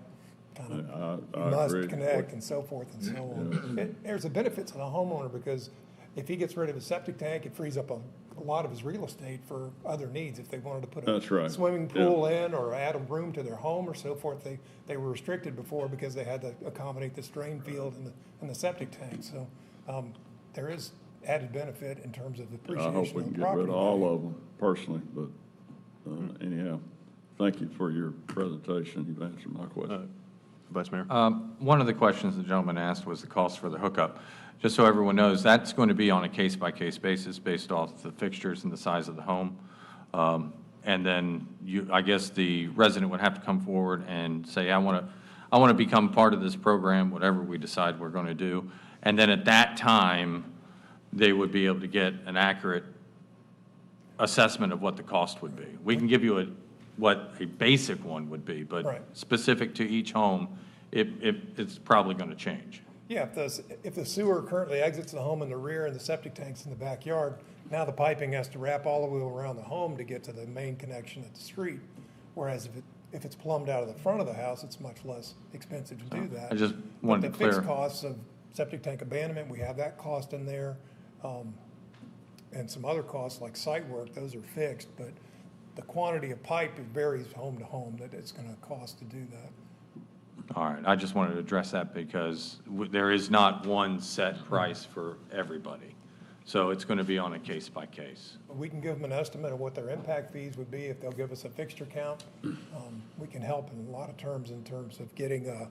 S14: kind of,
S15: I
S14: you must
S15: agree.
S14: connect and so forth and so on. There's a benefit to the homeowner because if he gets rid of his septic tank, it frees up a lot of his real estate for other needs. If they wanted to put
S15: That's
S14: a
S15: right.
S14: swimming pool in or add a room to their home or so forth, they were restricted before because they had to accommodate this drain field and the septic tank. So there is added benefit in terms of
S15: I
S14: appreciation
S15: hope
S14: of
S15: we can
S14: the
S15: get rid
S14: property
S15: of all
S14: value.
S15: of them personally, but anyhow, thank you for your presentation. You've answered my question.
S1: Vice Mayor?
S7: One of the questions the gentleman asked was the cost for the hookup. Just so everyone knows, that's going to be on a case-by-case basis based off the fixtures and the size of the home. And then I guess the resident would have to come forward and say, I want to become part of this program, whatever we decide we're going to do. And then at that time, they would be able to get an accurate assessment of what the cost would be. We can give you what a basic one would be, but
S14: Right.
S7: specific to each home, it's probably going to change.
S14: Yeah, if the sewer currently exits the home in the rear and the septic tank's in the backyard, now the piping has to wrap all the way around the home to get to the main connection at the street. Whereas if it's plumbed out of the front of the house, it's much less expensive to do that.
S7: I just wanted to
S14: But the fixed
S7: clear.
S14: costs of septic tank abandonment, we have that cost in there. And some other costs like site work, those are fixed, but the quantity of pipe, it varies home to home that it's gonna cost to do that.
S7: All right, I just wanted to address that because there is not one set price for everybody. So it's going to be on a case by case.
S14: But we can give them an estimate of what their impact fees would be if they'll give us a fixture count. We can help in a lot of terms in terms of getting a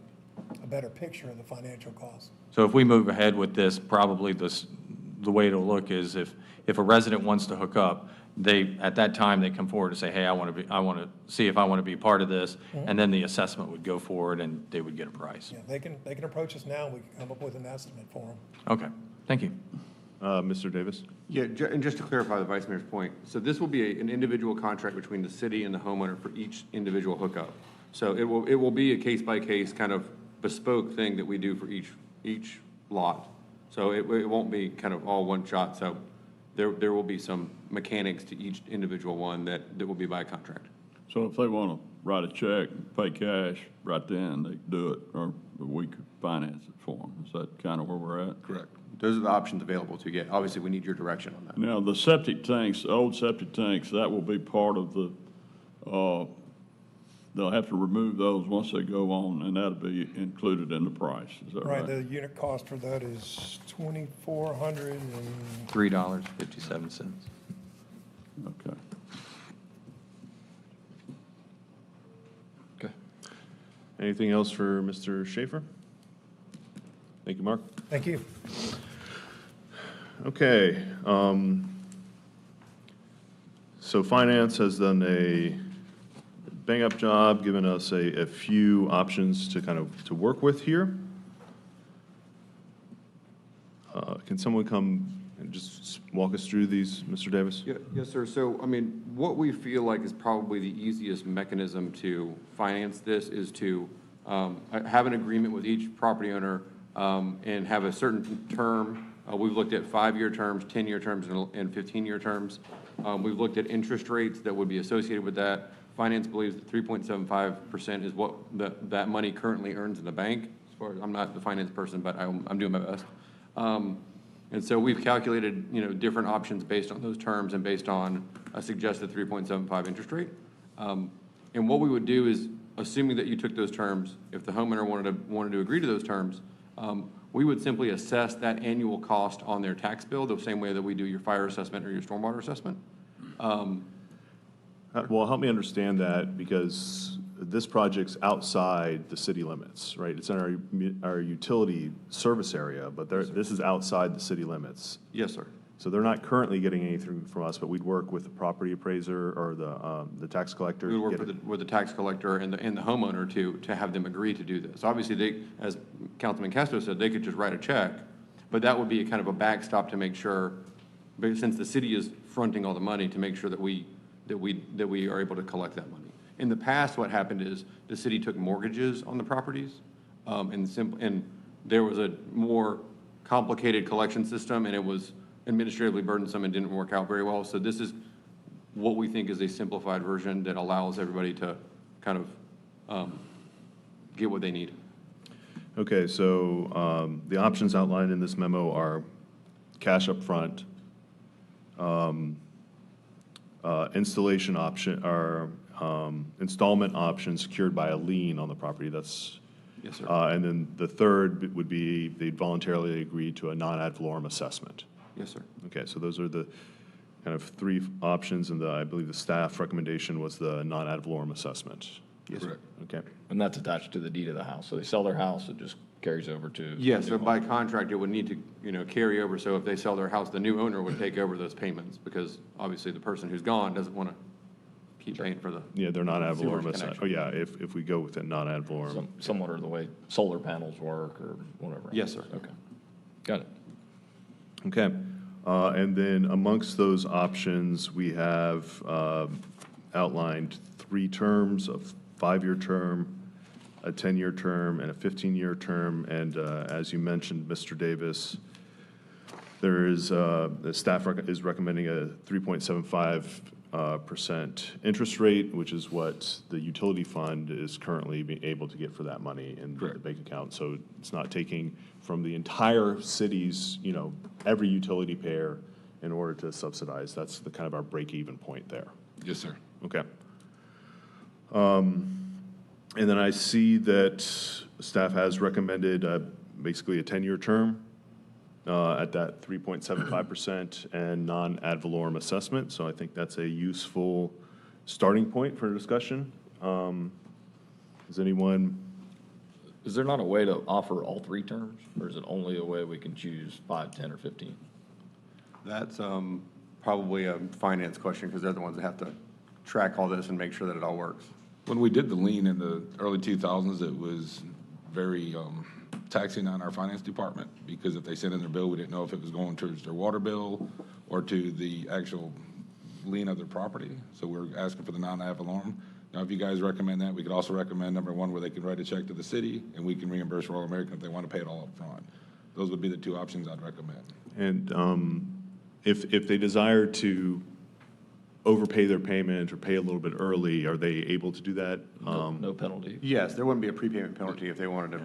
S14: better picture of the financial costs.
S7: So if we move ahead with this, probably the way it'll look is if a resident wants to hook up, at that time, they come forward and say, hey, I want to see if I want to be part of this, and then the assessment would go forward and they would get a price.
S14: Yeah, they can approach us now, and we can come up with an estimate for them.
S7: Okay, thank you.
S1: Mr. Davis?
S11: Yeah, and just to clarify the Vice Mayor's point, so this will be an individual contract between the city and the homeowner for each individual hookup. So it will be a case-by-case kind of bespoke thing that we do for each lot. So it won't be kind of all one shot, so there will be some mechanics to each individual one that will be by contract.
S15: So if they want to write a check and pay cash right then, they do it, or we could finance it for them. Is that kind of where we're at?
S11: Correct. Those are the options available to get. Obviously, we need your direction on that.
S15: Now, the septic tanks, the old septic tanks, that will be part of the, they'll have to remove those once they go on, and that'll be included in the price. Is that right?
S14: Right, the unit cost for that is $2,400 and
S7: $3.57.
S15: Okay.
S1: Okay. Anything else for Mr. Schaefer? Thank you, Mark.
S14: thank you.
S1: Okay. So Finance has done a bang-up job, giving us a few options to kind of, to work with here. Can someone come and just walk us through these, Mr. Davis?
S11: Yes, sir. So, I mean, what we feel like is probably the easiest mechanism to finance this is to have an agreement with each property owner and have a certain term. We've looked at 5-year terms, 10-year terms, and 15-year terms. We've looked at interest rates that would be associated with that. Finance believes that 3.75% is what that money currently earns in the bank. As far as, I'm not the finance person, but I'm doing my best. And so we've calculated, different options based on those terms and based on a suggested 3.75 interest rate. And what we would do is, assuming that you took those terms, if the homeowner wanted to agree to those terms, we would simply assess that annual cost on their tax bill the same way that we do your fire assessment or your stormwater assessment.
S1: Well, help me understand that, because this project's outside the city limits, right? It's in our utility service area, but this is outside the city limits.
S11: Yes, sir.
S1: So they're not currently getting anything from us, but we'd work with the property appraiser or the tax collector.
S11: We
S1: to
S11: would
S1: get
S11: work
S1: it.
S11: with the tax collector and the homeowner to have them agree to do this. Obviously, they, as Councilman Castro said, they could just write a check, but that would be kind of a backstop to make sure, but since the city is fronting all the money, to make sure that we are able to collect that money. In the past, what happened is the city took mortgages on the properties, and there was a more complicated collection system, and it was administratively burdensome and didn't work out very well. So this is what we think is a simplified version that allows everybody to kind of get what they need.
S1: Okay, so the options outlined in this memo are cash up front, installation option, or installment option secured by a lien on the property. That's
S11: Yes, sir.
S1: And then the third would be they'd voluntarily agree to a non-ad valorem assessment.
S11: Yes, sir.
S1: Okay, so those are the kind of three options, and I believe the staff recommendation was the non-ad valorem assessment.
S11: Yes, sir.
S1: Okay.
S4: And that's attached to the deed of the house. So they sell their house, it just carries over to.
S11: Yes, so by contract, it would need to, carry over. So if they sell their house, the new owner would take over those payments, because obviously the person who's gone doesn't want to keep paying for the.
S1: Yeah, they're non-ad
S11: Sewer
S1: valorem assessment.
S11: connection.
S1: Oh, yeah, if we go with a non-ad valorem.
S4: Similar to the way solar panels work or whatever.
S11: Yes, sir.
S4: Okay. Got it.
S1: Okay. And then amongst those options, we have outlined 3 terms, a 5-year term, a 10-year term, and a 15-year term. And as you mentioned, Mr. Davis, there is, the staff is recommending a 3.75% interest rate, which is what the utility fund is currently being able to get for that money in the bank account. So it's not taking from the entire city's, every utility payer in order to subsidize. That's the kind of our break-even point there.
S13: Yes, sir.
S1: Okay. And then I see that staff has recommended basically a 10-year term at that 3.75% and non-ad valorem assessment. So I think that's a useful starting point for discussion. Is anyone?
S4: Is there not a way to offer all 3 terms, or is it only a way we can choose 5, 10, or 15?
S11: That's probably a finance question, because they're the ones that have to track all this and make sure that it all works.
S13: When we did the lien in the early 2000s, it was very taxing on our finance department, because if they sent in their bill, we didn't know if it was going towards their water bill or to the actual lien of their property. So we're asking for the non-ad valorem. Now, if you guys recommend that, we could also recommend number 1, where they can write a check to the city and we can reimburse Royal American if they want to pay it all up front. Those would be the 2 options I'd recommend.
S1: And if they desire to overpay their payment or pay a little bit early, are they able to do that?
S4: No penalty?
S11: Yes, there wouldn't be a prepayment penalty if they wanted to,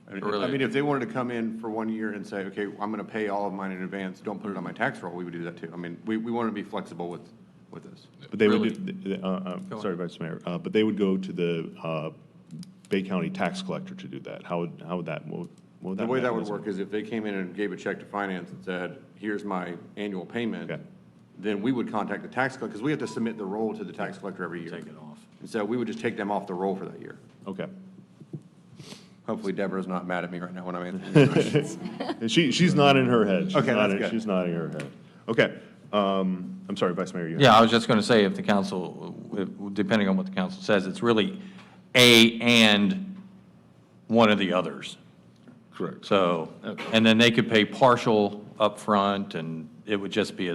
S11: I mean, if they wanted to come in for 1 year and say, okay, I'm going to pay all of mine in advance, don't put it on my tax roll, we would do that too. I mean, we want to be flexible with this.
S1: But they would, sorry, Vice Mayor, but they would go to the Bay County tax collector to do that. How would that, what would that?
S11: The way that would
S1: mechanism-
S11: work is if they came in and gave a check to finance and said, here's my annual payment, then we would contact the tax collector, because we have to submit the roll to the tax collector every year.
S10: Take it off.
S11: And so we would just take them off the roll for that year.
S1: Okay.
S11: Hopefully Deborah's not mad at me right now when I'm answering these questions.
S1: And she's nodding her head. She's
S11: Okay, that's
S1: nodding-
S11: good.
S1: She's nodding her head. Okay. I'm sorry, Vice Mayor. You
S7: Yeah, I was just going to say, if the council, depending on what the council says, it's really A and one of the others.
S13: Correct.
S7: So, and then they could pay partial upfront, and it would just be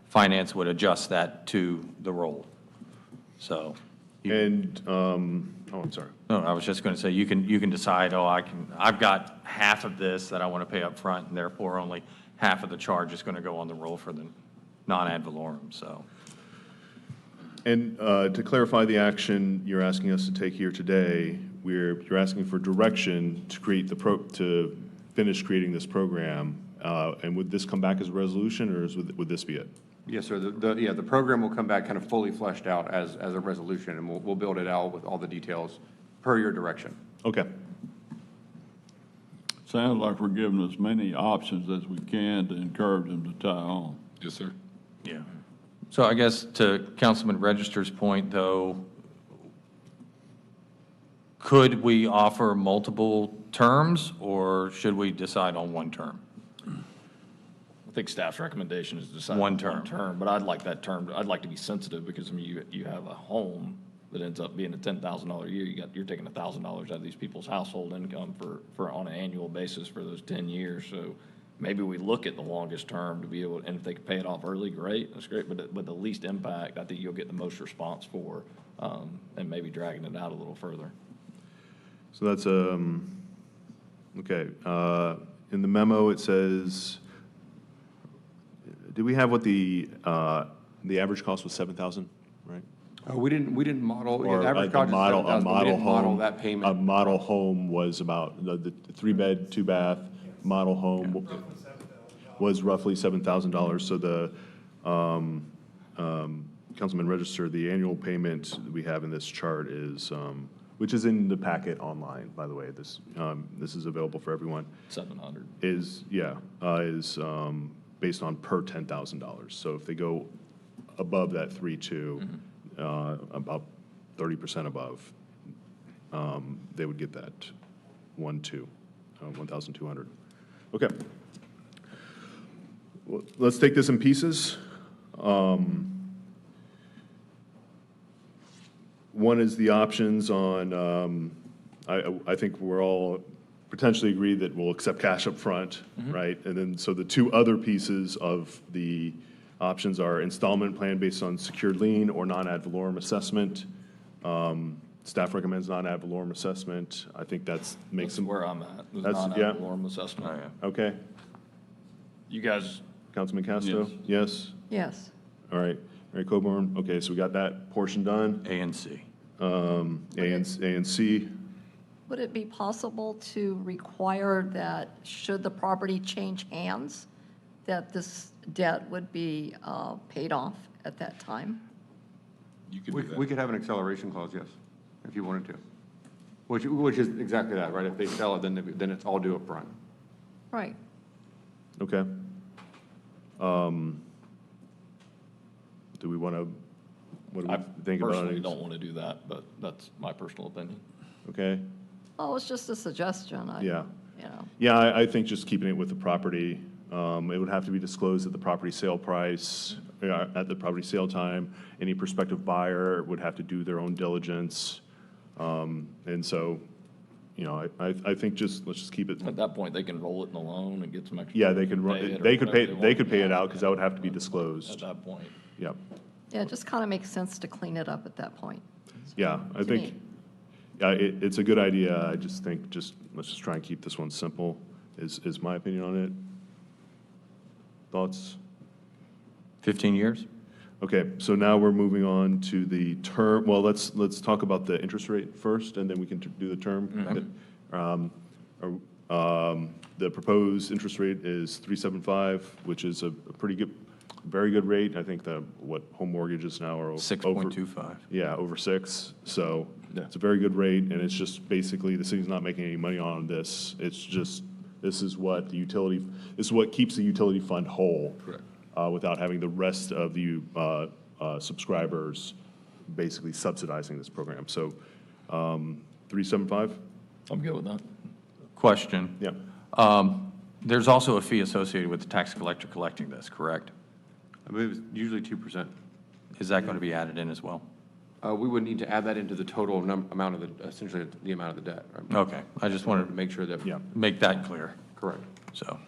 S7: finance would adjust that to the roll. So.
S1: And, I'm sorry.
S7: No, I was just going to say, you can decide, I've got half of this that I want to pay up front, and therefore only half of the charge is going to go on the roll for the non-ad valorem, so.
S1: And to clarify the action you're asking us to take here today, you're asking for direction to create to finish creating this program. And would this come back as a resolution, or would this be it?
S11: Yes, sir. The program will come back kind of fully fleshed out as a resolution, and we'll build it out with all the details per your direction.
S1: Okay.
S15: Sounds like we're giving as many options as we can to encourage them to tie on.
S13: Yes, sir.
S7: Yeah. So I guess to Councilman Register's point, though, could we offer multiple terms, or should we decide on one term?
S4: think staff's recommendation is to decide.
S7: One term.
S4: But I'd like that term, I'd like to be sensitive, because, I mean, you have a home that ends up being a $10,000 a year, you're taking $1,000 out of these people's household income for on an annual basis for those 10 years, so maybe we look at the longest term to be able, and if they can pay it off early, great, that's great, but the least impact, I think you'll get the most response for, and maybe dragging it out a little further.
S1: So that's, okay. In the memo, it says, did we have what the average cost was 7,000, right?
S11: We didn't model,
S1: Or
S11: the average
S1: the
S11: cost is
S1: model,
S11: 7,000,
S1: a
S11: but we
S1: model
S11: didn't model
S1: home,
S11: that payment.
S1: a model home was about, the 3-bed, 2-bath model home was roughly $7,000. So the, Councilman Register, the annual payment we have in this chart is, which is in the packet online, by the way, this is available for everyone.
S4: 700.
S1: Is based on per $10,000. So if they go above that 3.2, about 30% above, they would get that 1,200. Okay. Well, let's take this in pieces. One is the options on, I think we're all potentially agree that we'll accept cash up front, right? And then, so the two other pieces of the options are installment plan based on secured lien or non-ad valorem assessment. Staff recommends non-ad valorem assessment. I think makes
S4: That's
S1: them.
S4: where I'm at, the
S1: That's-
S4: non-ad
S1: yeah.
S4: valorem assessment.
S1: Okay.
S4: You guys,
S1: Councilman Castro? Yes?
S3: Yes.
S1: All right. Mary Coburn? Okay, so we got that portion done.
S7: A and C.
S1: A and C.
S3: Would it be possible to require that, should the property change hands, that this debt would be paid off at that time?
S13: You could
S11: We
S13: do that.
S11: we could have an acceleration clause, yes, if you wanted to. Which is exactly that, right? If they sell it, then it's all due up front.
S3: Right.
S1: Okay. Do we want to, what do
S4: I
S1: we think about
S4: personally
S1: it?
S4: don't want to do that, but that's my personal opinion.
S1: Okay.
S3: Oh, it's just a suggestion.
S1: Yeah.
S3: You know.
S1: Yeah, I think just keeping it with the property, it would have to be disclosed at the property sale price, at the property sale time. Any prospective buyer would have to do their own diligence. And so, you know, I think let's just keep it.
S4: At that point, they can roll it in the loan and get some extra.
S1: Yeah, they could,
S4: pay it or
S1: they could pay,
S4: whatever
S1: they
S4: want.
S1: could pay it out because that would have to be
S4: At
S1: disclosed.
S4: that point.
S1: Yep.
S3: Yeah, it just kind of makes sense to clean it up at that point.
S1: Yeah, I
S3: To
S1: think,
S3: me.
S1: yeah, it's a good idea. I just think, let's just try and keep this one simple, is my opinion on it. Thoughts?
S7: 15 years?
S1: Okay, so now we're moving on to the term, well, let's talk about the interest rate first, and then we can do the term. The proposed interest rate is 3.75, which is a pretty good, very good rate. I think what home mortgages now are over.
S7: 6.25.
S1: Yeah, over 6, so it's a very good rate, and it's just basically, the city's not making any money on this. It's just, this is what keeps the utility fund whole.
S4: Correct.
S1: Without having the rest of the subscribers basically subsidizing this program. So 3.75?
S4: I'm good with that.
S7: Question.
S1: Yeah.
S7: There's also a fee associated with the tax collector collecting this, correct?
S11: I believe it's usually 2%.
S7: Is that going to be added in as well?
S11: We would need to add that into the total amount of essentially the amount of the debt. Right?
S7: Okay, I just wanted
S11: To make sure that.
S1: Yeah.
S7: make that clear.
S11: Correct.
S7: So,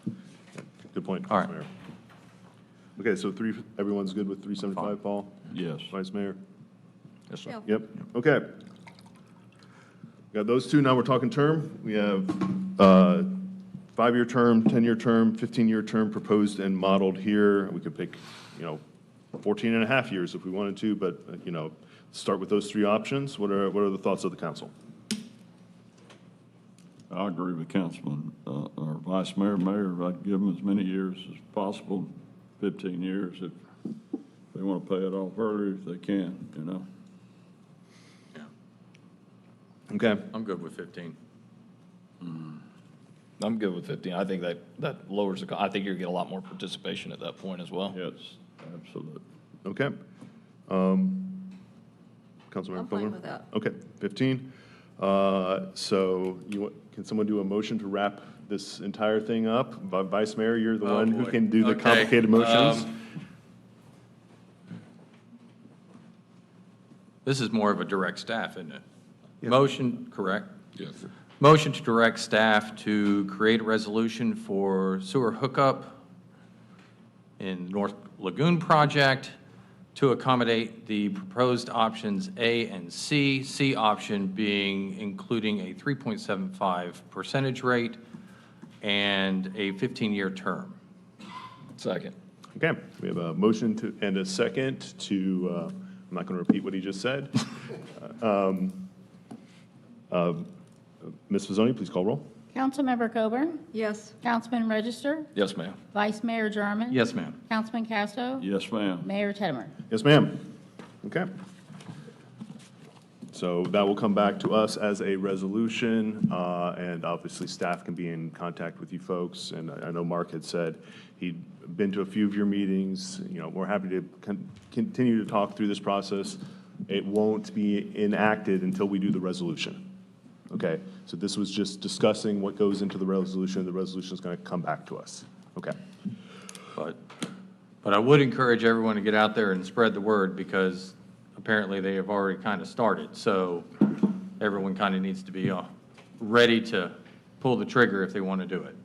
S1: Good point.
S7: All right.
S1: Mayor. Okay, so everyone's good with 3.75, Paul?
S15: Yes.
S1: Vice Mayor?
S4: Yes, sir.
S3: Yeah.
S1: Yep, okay. Got those two, now we're talking term. We have 5-year term, 10-year term, 15-year term proposed and modeled here. We could pick, 14 and a half years if we wanted to, but, start with those three options. What are the thoughts of the council?
S15: I agree with Councilman, or Vice Mayor, Mayor. I'd give them as many years as possible, 15 years if they want to pay it off earlier, if they can,
S1: Okay.
S7: I'm good with 15.
S4: I'm good with 15. I think that lowers I think you're gonna get a lot more participation at that point as well.
S15: Yes, absolutely.
S1: Okay. Councilmember
S3: I'm fine
S1: Pilgrim?
S3: with that.
S1: Okay, 15. So can someone do a motion to wrap this entire thing up? Vice Mayor, you're the one who
S7: boy.
S1: can do the
S7: Okay.
S1: complicated motions.
S7: This is more of a direct staff, isn't it? Motion, correct?
S13: Yes.
S7: Motion to direct staff to create a resolution for sewer hookup in North Lagoon project to accommodate the proposed options A and C. C option being including a 3.75 percentage rate and a 15-year term.
S4: Second.
S1: Okay, we have a motion and a second to, I'm not going to repeat what he just said. Ms. Fazzoni, please call roll.
S2: Councilmember Coburn?
S3: Yes.
S2: Councilman Register?
S4: Yes, ma'am.
S2: Vice Mayor Jarman?
S7: Yes, ma'am.
S2: Councilman Casto?
S15: Yes, ma'am.
S2: Mayor Teddemer?
S1: Yes, ma'am. Okay. So that will come back to us as a resolution, and obviously staff can be in contact with you folks. And I know Mark had said he'd been to a few of your meetings. You know, we're happy to continue to talk through this process. It won't be enacted until we do the resolution. Okay, so this was just discussing what goes into the resolution. The resolution is going to come back to us. Okay.
S7: But I would encourage everyone to get out there and spread the word because apparently they have already kind of started. So everyone kind of needs to be ready to pull the trigger if they want to do it.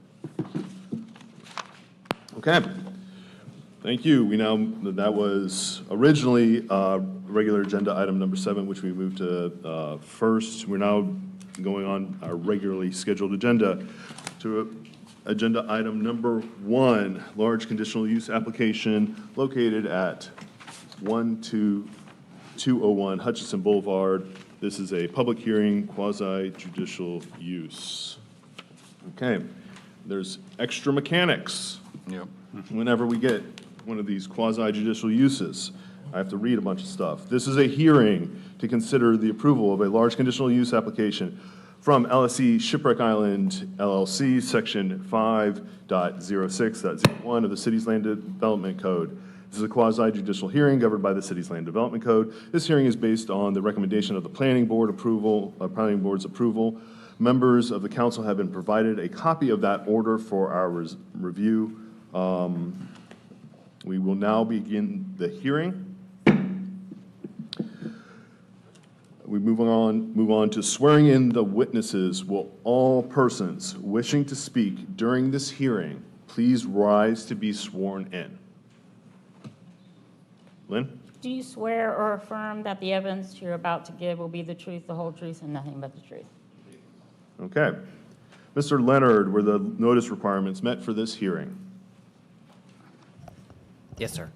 S1: Okay. Thank you. That was originally regular agenda item number 7, which we moved to first. We're now going on our regularly scheduled agenda to agenda item number 1, large conditional use application located at 12201 Hutchinson Boulevard. This is a public hearing, quasi-judicial use. Okay, there's extra mechanics.
S7: Yep.
S1: Whenever we get one of these quasi-judicial uses, I have to read a bunch of stuff. This is a hearing to consider the approval of a large conditional use application from LSE Shipwreck Island LLC, Section 5.06.01 of the City's Land Development Code. This is a quasi-judicial hearing governed by the City's Land Development Code. This hearing is based on the recommendation of the Planning Board's approval. Members of the council have been provided a copy of that order for our review. We will now begin the hearing. We move on to swearing in the witnesses. Will all persons wishing to speak during this hearing please rise to be sworn in? Lynn?
S2: Do you swear or affirm that the evidence you're about to give will be the truth, the whole truth, and nothing but the truth?
S1: Okay. Mr. Leonard, were the notice requirements met for this hearing?
S16: Yes, sir.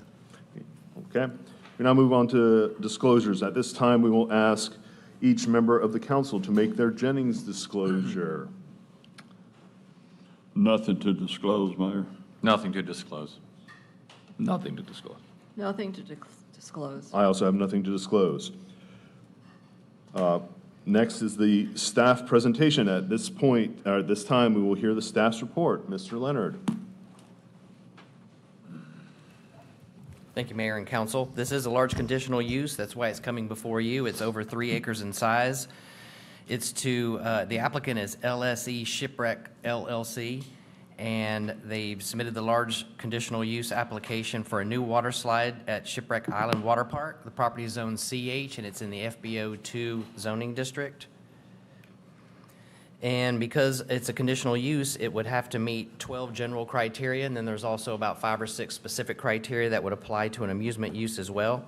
S1: Okay. We now move on to disclosures. At this time, we will ask each member of the council to make their Jennings disclosure.
S15: Nothing to disclose, Mayor.
S7: Nothing to disclose.
S4: Nothing to disclose.
S3: Nothing to disclose.
S1: I also have nothing to disclose. Next is the staff presentation. At this point, or at this time, we will hear the staff's report. Mr. Leonard.
S16: Thank you, Mayor and Council. This is a large conditional use. That's why it's coming before you. It's over 3 acres in size. It's to, the applicant is LSE Shipwreck LLC, and they've submitted the large conditional use application for a new water slide at Shipwreck Island Water Park. The property is zoned CH, and it's in the FBO2 zoning district. And because it's a conditional use, it would have to meet 12 general criteria, and then there's also about 5 or 6 specific criteria that would apply to an amusement use as well.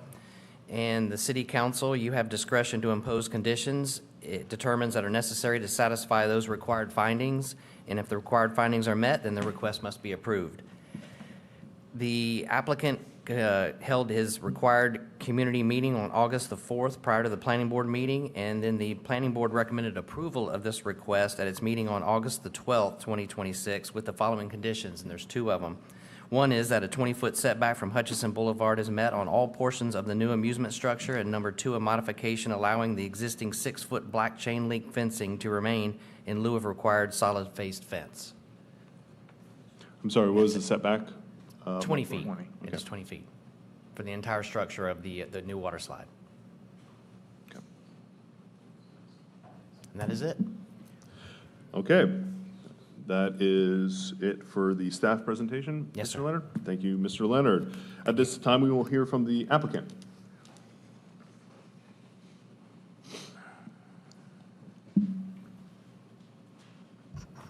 S16: And the City Council, you have discretion to impose conditions. It determines that are necessary to satisfy those required findings, and if the required findings are met, then the request must be approved. The applicant held his required community meeting on August the 4th prior to the Planning Board meeting, and then the Planning Board recommended approval of this request at its meeting on August the 12th, 2026, with the following conditions, and there's 2 of them. One is that a 20-foot setback from Hutchinson Boulevard is met on all portions of the new amusement structure, and number 2, a modification allowing the existing 6-foot black chain link fencing to remain in lieu of required solid-faced fence.
S1: I'm sorry, what was the setback?
S16: 20 feet. It is 20 feet for the entire structure of the new water slide.
S1: Okay.
S16: And And that is it.
S1: Okay. That is it for the staff presentation.
S16: Yes,
S1: Mr.
S16: sir.
S1: Leonard? Thank you, Mr. Leonard. At this time, we will hear from the applicant.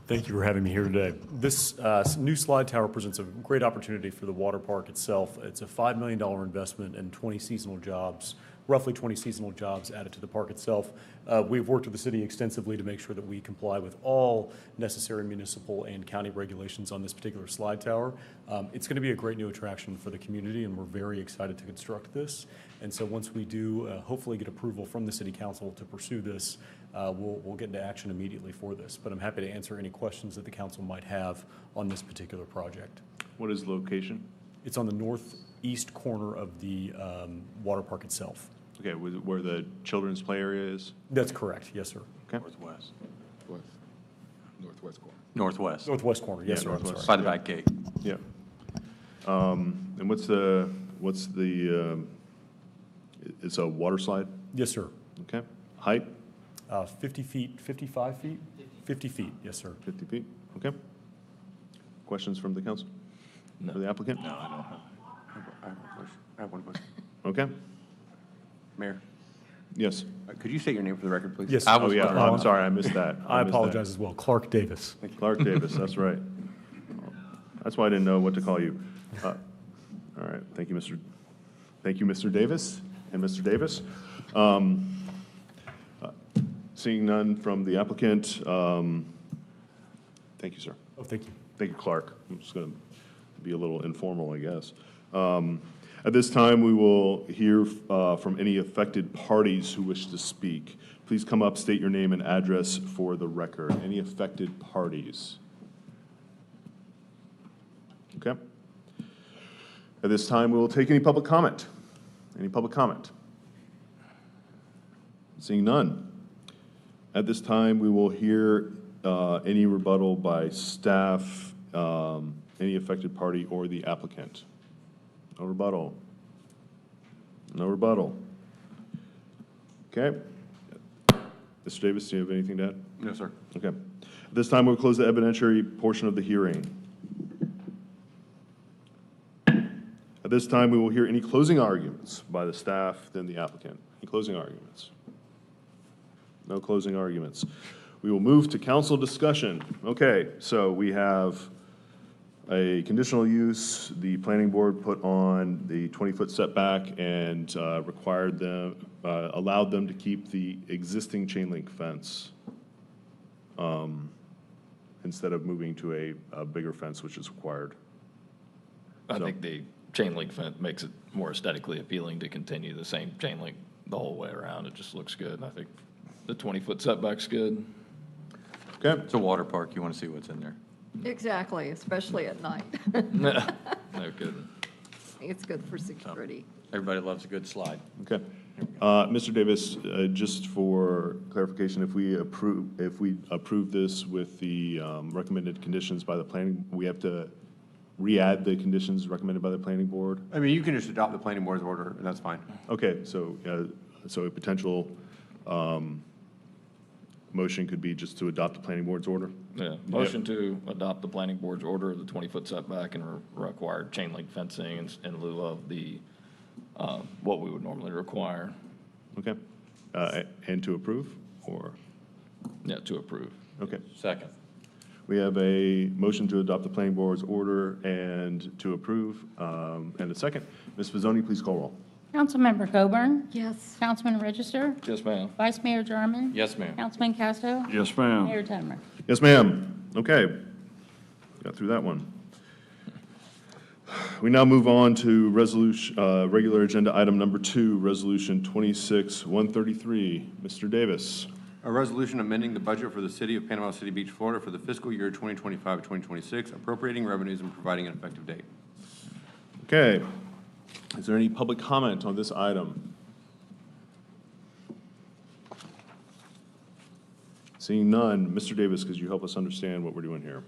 S17: Thank you for having me here today. This new slide tower presents a great opportunity for the water park itself. It's a $5 million investment and 20 seasonal jobs, roughly 20 seasonal jobs added to the park itself. We've worked with the city extensively to make sure that we comply with all necessary municipal and county regulations on this particular slide tower. It's going to be a great new attraction for the community, and we're very excited to construct this. And so once we do hopefully get approval from the city council to pursue this, we'll get into action immediately for this. But I'm happy to answer any questions that the council might have on this particular project.
S1: What is the location?
S17: It's on the northeast corner of the water park itself.
S1: Okay, where the children's play area is?
S17: That's correct, yes, sir.
S1: Okay.
S7: Northwest.
S13: Northwest corner.
S7: Northwest.
S17: Northwest corner, yes,
S1: Yeah,
S17: sir, I'm
S1: northwest.
S17: sorry.
S7: By the back gate.
S1: Yeah. And what's the, it's a water slide?
S17: Yes, sir.
S1: Okay. Height?
S17: 50 feet, 55 feet? 50 feet, yes, sir.
S1: 50 feet? Okay. Questions from the council?
S4: No.
S1: For the applicant?
S4: No, I don't have.
S11: I have one question.
S1: Okay.
S11: Mayor,
S1: Yes.
S11: could you state your name for the record, please?
S17: Yes.
S1: Oh, yeah, I'm sorry, I missed that.
S17: I
S1: missed that.
S17: apologize as well. Clark Davis.
S1: Clark Davis, that's right. That's why I didn't know what to call you. All right, thank you, Mr. Davis and Mr. Davis. Seeing none from the applicant, thank you, sir.
S17: Oh, thank you.
S1: Thank you, Clark. I'm just going to be a little informal, I guess. At this time, we will hear from any affected parties who wish to speak. Please come up, state your name and address for the record. Any affected parties? Okay. At this time, we will take any public comment. Any public comment? Seeing none. At this time, we will hear any rebuttal by staff, any affected party, or the applicant. No rebuttal. No rebuttal. Okay. Mr. Davis, do you have anything to add?
S11: No, sir.
S1: Okay. At this time, we'll close the evidentiary portion of the hearing. At this time, we will hear any closing arguments by the staff, then the applicant. Any closing arguments? No closing arguments. We will move to council discussion. Okay, so we have a conditional use. The planning board put on the 20-foot setback and required them, allowed them to keep the existing chain link fence instead of moving to a bigger fence, which is required.
S4: I think the chain link fence makes it more aesthetically appealing to continue the same chain link the whole way around. It just looks good, and I think the 20-foot setback's good.
S1: Okay.
S7: It's a water park. You want to see what's in there.
S3: Exactly, especially at night.
S4: No kidding.
S3: It's good for security.
S7: Everybody loves a good slide.
S1: Okay. Mr. Davis, just for clarification, if we approve this with the recommended conditions by the planning, we have to re-add the conditions recommended by the planning board?
S11: I mean, you can just adopt the planning board's order, and that's fine.
S1: Okay, so a potential motion could be just to adopt the planning board's order?
S4: Yeah, motion to adopt the planning board's order of the 20-foot setback and required chain link fencing in lieu of the, what we would normally require.
S1: Okay. And to approve, or?
S4: Yeah, to approve.
S1: Okay.
S7: Second.
S1: We have a motion to adopt the planning board's order and to approve, and a second. Ms. Fazzoni, please call roll.
S2: Councilmember Coburn?
S3: Yes.
S2: Councilman Register?
S4: Yes, ma'am.
S2: Vice Mayor Jarman?
S7: Yes, ma'am.
S2: Councilman Casto?
S15: Yes, ma'am.
S2: Mayor Tedmer?
S1: Yes, ma'am. Okay. Got through that one. We now move on to resolution, regular agenda item number 2, resolution 26-133. Mr. Davis.
S11: A resolution amending the budget for the city of Panama City Beach, Florida for the fiscal year 2025-2026, appropriating revenues and providing an effective date.
S1: Okay. Is there any public comment on this item? Seeing none, Mr. Davis, could you help us understand what we're doing here?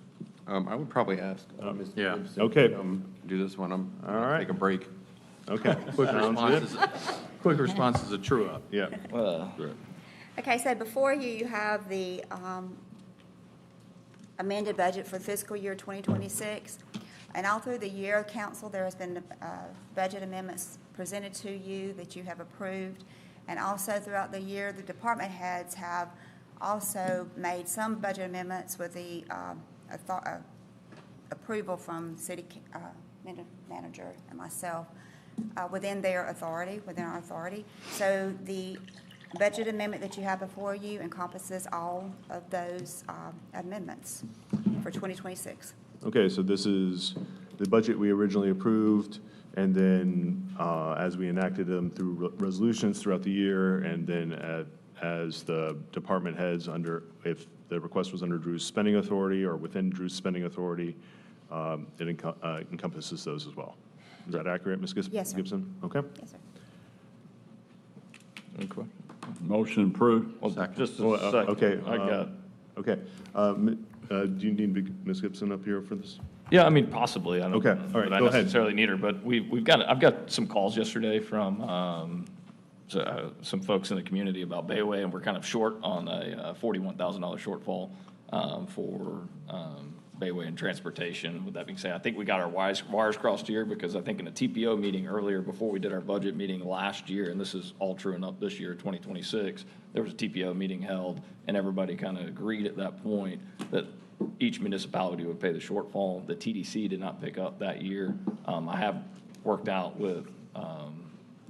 S11: I would probably ask Ms.
S7: Yeah.
S11: Gibbs
S1: Okay.
S11: to do this one. I'm
S1: All right.
S11: take a break.
S1: Okay.
S7: Quick
S1: Sounds
S7: response
S1: good.
S7: is, quick response is a true up.
S1: Yeah.
S18: Okay, so before you, you have the amended budget for fiscal year 2026. And all through the year, council, there has been budget amendments presented to you that you have approved. And also throughout the year, the department heads have also made some budget amendments with the approval from city manager and myself within their authority, within our authority. So the budget amendment that you have before you encompasses all of those amendments for 2026.
S1: Okay, so this is the budget we originally approved, and then as we enacted them through resolutions throughout the year, and then as the department heads if the request was under Drew's spending authority or within Drew's spending authority, it encompasses those as well. Is that accurate, Ms. Gibson?
S18: Yes, sir.
S1: Gibson? Okay.
S18: Yes, sir.
S15: Any questions? Motion approved.
S4: Just
S1: Oh,
S4: a second.
S1: Okay.
S4: I got.
S1: Okay. Do you need Ms. Gibson up here for this?
S4: Yeah, I mean, possibly. I don't.
S1: Okay, all right,
S4: But I
S1: go ahead.
S4: necessarily need her, but I've got some calls yesterday from some folks in the community about Bayway, and we're kind of short on a $41,000 shortfall for Bayway and transportation. With that being said, I think we got our wires crossed here, because I think in a TPO meeting earlier, before we did our budget meeting last year, and this is all truing up this year, 2026, there was a TPO meeting held, and everybody kind of agreed at that point that each municipality would pay the shortfall. The TDC did not pick up that year. I have worked out with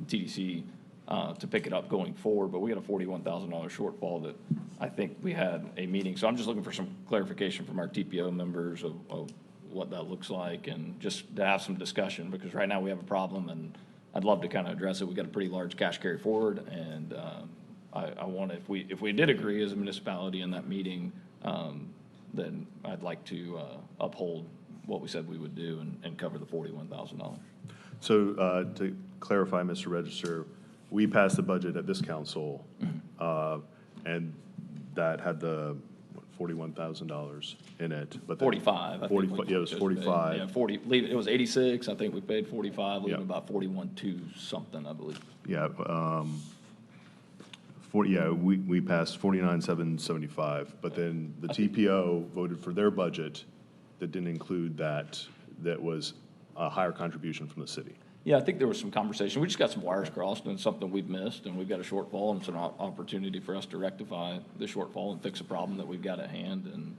S4: TDC to pick it up going forward, but we had a $41,000 shortfall that I think we had a meeting. So I'm just looking for some clarification from our TPO members of what that looks like, and just to have some discussion, because right now we have a problem, and I'd love to kind of address it. We got a pretty large cash carry forward, and I want, if we did agree as a municipality in that meeting, then I'd like to uphold what we said we would do and cover the $41,000.
S1: So to clarify, Mr. Register, we passed the budget at this council, and that had the $41,000 in it. But then-
S4: 45. I think
S1: 45,
S4: we
S1: yeah, it was
S4: just paid.
S1: 45.
S4: Yeah, 40, it was 86, I think we paid 45, leaving
S1: Yeah.
S4: about 41.2 something, I believe.
S1: Yeah, we passed 49,775, but then the TPO voted for their budget that didn't include that was a higher contribution from the city.
S4: Yeah, I think there was some conversation. We just got some wires crossed, and it's something we've missed, and we've got a shortfall, and it's an opportunity for us to rectify the shortfall and fix a problem that we've got at hand. And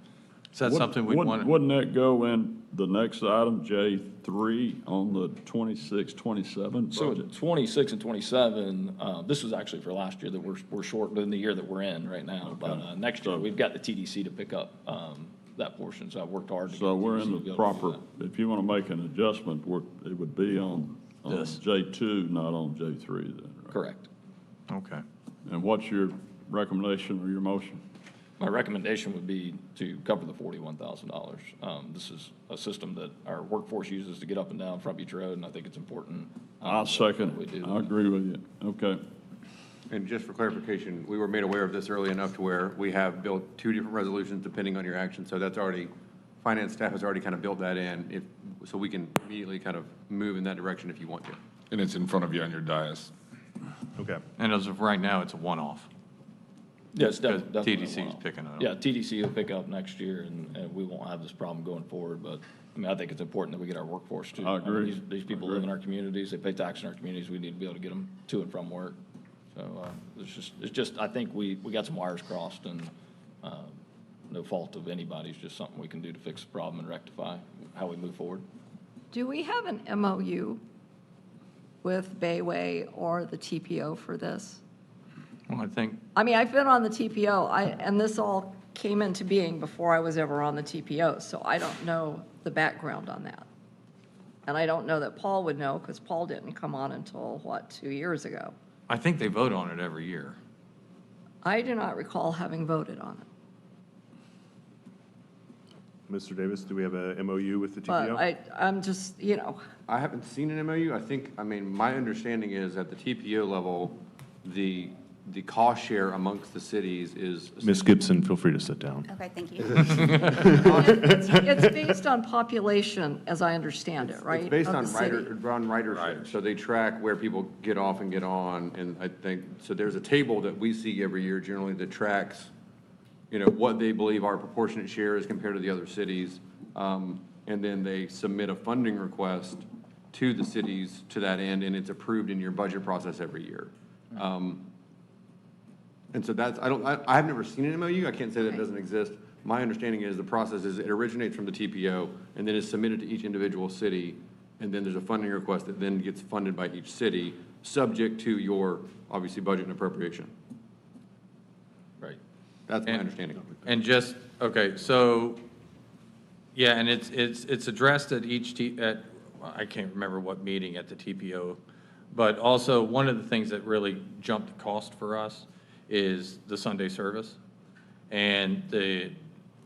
S7: Is that something we want?
S15: Wouldn't that go in the next item, J3, on the 26-27
S4: so
S15: budget?
S4: 26 and 27, this was actually for last year that we're short in the year that we're in right now. But next year, we've got the TDC to pick up that portion, so I worked hard to
S15: So
S4: get
S15: we're
S4: TDC
S15: in
S4: to
S15: the
S4: be able to do
S15: proper,
S4: that.
S15: if you want to make an adjustment, it would be on J2, not on J3 then, right?
S4: Correct.
S7: Okay.
S15: And what's your recommendation or your motion?
S4: My recommendation would be to cover the $41,000. This is a system that our workforce uses to get up and down Front Beach Road, and I think it's important.
S15: I'll second
S4: we
S15: it.
S4: do.
S15: I agree with you. Okay.
S11: And just for clarification, we were made aware of this early enough to where we have built 2 different resolutions depending on your action. So that's already, finance staff has already kind of built that in, so we can immediately kind of move in that direction if you want to.
S13: And it's in front of you on your dais.
S1: Okay.
S7: And as of right now, it's a one-off.
S4: Yes,
S7: Because
S4: definitely.
S7: TDC is picking it up.
S4: Yeah, TDC will pick up next year, and we won't have this problem going forward. But, I mean, I think it's important that we get our workforce too.
S15: I agree.
S4: mean, these people live in our communities, they pay tax in our communities, we need to be able to get them to and from work. So it's just, I think we got some wires crossed, and no fault of anybody's, just something we can do to fix the problem and rectify how we move forward.
S3: Do we have an MOU with Bayway or the TPO for this?
S7: Well, I think,
S3: I mean, I've been on the TPO, and this all came into being before I was ever on the TPO, so I don't know the background on that. And I don't know that Paul would know, because Paul didn't come on until, 2 years ago?
S7: I think they vote on it every year.
S3: I do not recall having voted on it.
S1: Mr. Davis, do we have a MOU with the
S3: But
S1: TPO?
S3: I'm just,
S11: I haven't seen an MOU. I mean, my understanding is at the TPO level, the the cost share amongst the cities is.
S1: Ms. Gibson, feel free to sit down.
S18: Okay, thank you.
S3: It's based on population, as I understand it, right?
S11: It's based
S3: of
S11: on
S3: the city?
S11: ridership. So they track where people get off and get on, and I think, so there's a table that we see every year generally that tracks, what they believe our proportionate share is compared to the other cities. And then they submit a funding request to the cities to that end, and it's approved in your budget process every year. And so that's, I've never seen an MOU, I can't say that it doesn't exist. My understanding is the process is it originates from the TPO, and then is submitted to each individual city, and then there's a funding request that then gets funded by each city, subject to your, obviously, budget and appropriation.
S4: Right.
S11: That's my understanding.
S7: And just, okay, so, yeah, and it's addressed at I can't remember what meeting at the TPO, but also one of the things that really jumped the cost for us is the Sunday service. And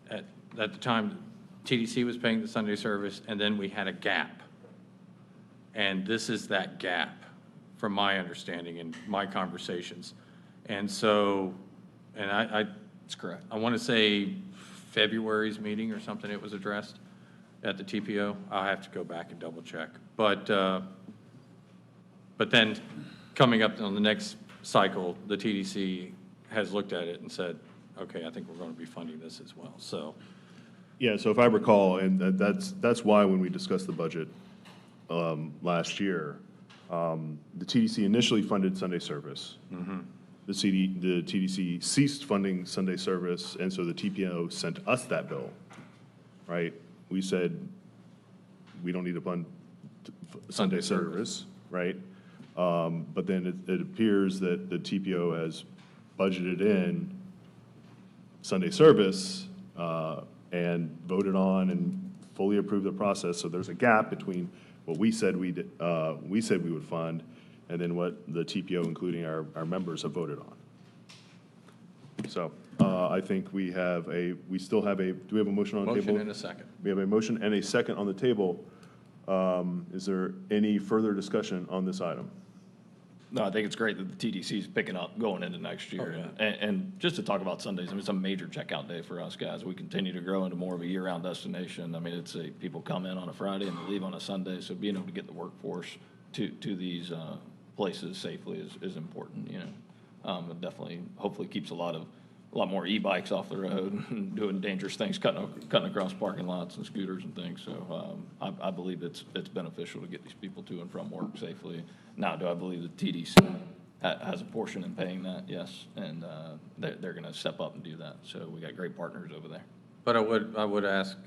S7: at the time, TDC was paying the Sunday service, and then we had a gap. And this is that gap, from my understanding and my conversations. And so, and
S4: That's correct.
S7: I want to say February's meeting or something, it was addressed at the TPO. I'll have to go back and double check. But then coming up on the next cycle, the TDC has looked at it and said, okay, I think we're going to be funding this as well, so.
S1: Yeah, so if I recall, and that's why when we discussed the budget last year, the TDC initially funded Sunday service. The TDC ceased funding Sunday service, and so the TPO sent us that bill, right? We said, we don't need to fund Sunday service, right? But then it appears that the TPO has budgeted in Sunday service and voted on and fully approved the process. So there's a gap between what we said we would fund and then what the TPO, including our members, have voted on. So I think we still have do we have a motion on the table?
S7: Motion and a second.
S1: We have a motion and a second on the table. Is there any further discussion on this item?
S4: No, I think it's great that the TDC is picking up going into next year. And just to talk about Sundays, I mean, it's a major checkout day for us guys. We continue to grow into more of a year-round destination. I mean, people come in on a Friday and they leave on a Sunday, so being able to get the workforce to these places safely is important, It definitely, hopefully keeps a lot more e-bikes off the road and doing dangerous things, cutting across parking lots and scooters and things. So I believe it's beneficial to get these people to and from work safely. Now, do I believe the TDC has a portion in paying that? Yes, and they're going to step up and do that. So we got great partners over there.
S7: But I would ask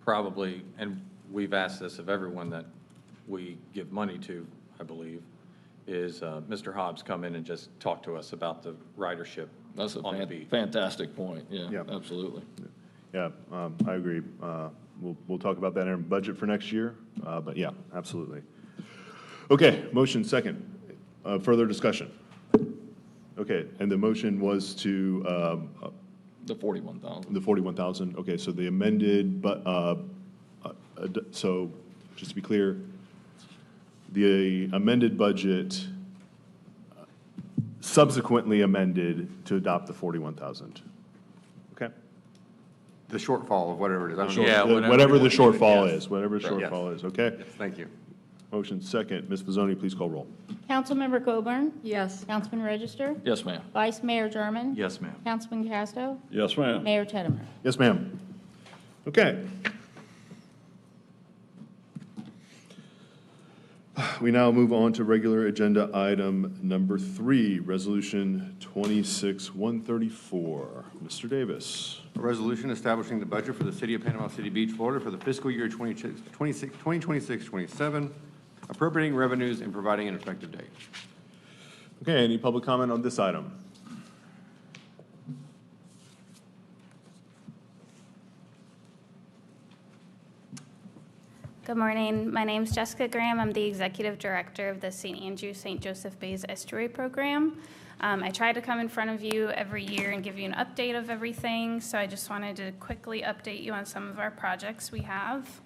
S7: probably, and we've asked this of everyone that we give money to, I believe, is Mr. Hobbs come in and just talk to us about the ridership
S4: That's
S7: on the beat.
S4: Fantastic point. Yeah, absolutely.
S1: Yeah, I agree. We'll talk about that in our budget for next year, but yeah, absolutely. Okay, motion second. Further discussion? Okay, and the motion was to
S4: the 41,000.
S1: The 41,000. Okay, so the amended, but so just to be clear, the amended budget subsequently amended to adopt the 41,000. Okay.
S11: The shortfall of whatever it is. I don't know.
S7: Yeah,
S1: whatever the shortfall is. Whatever the shortfall is. Okay.
S11: Yes, thank you.
S1: Motion second. Ms. Pizzoni, please call roll.
S2: Councilmember Coburn?
S3: Yes.
S2: Councilman Register?
S4: Yes, ma'am.
S2: Vice Mayor German?
S7: Yes, ma'am.
S2: Councilman Casto?
S15: Yes, ma'am.
S2: Mayor Teddemer?
S1: Yes, ma'am. Okay. We now move on to regular agenda item number 3, Resolution 26-134. Mr. Davis.
S11: A resolution establishing the budget for the City of Panama City Beach, Florida for the fiscal year 2026-27, appropriating revenues and providing an effective date.
S1: Okay, any public comment on this item?
S19: Good morning. My name is Jessica Graham. I'm the Executive Director of the St. Andrew St. Joseph Bays Estuary Program. I try to come in front of you every year and give you an update of everything, so I just wanted to quickly update you on some of our projects we have.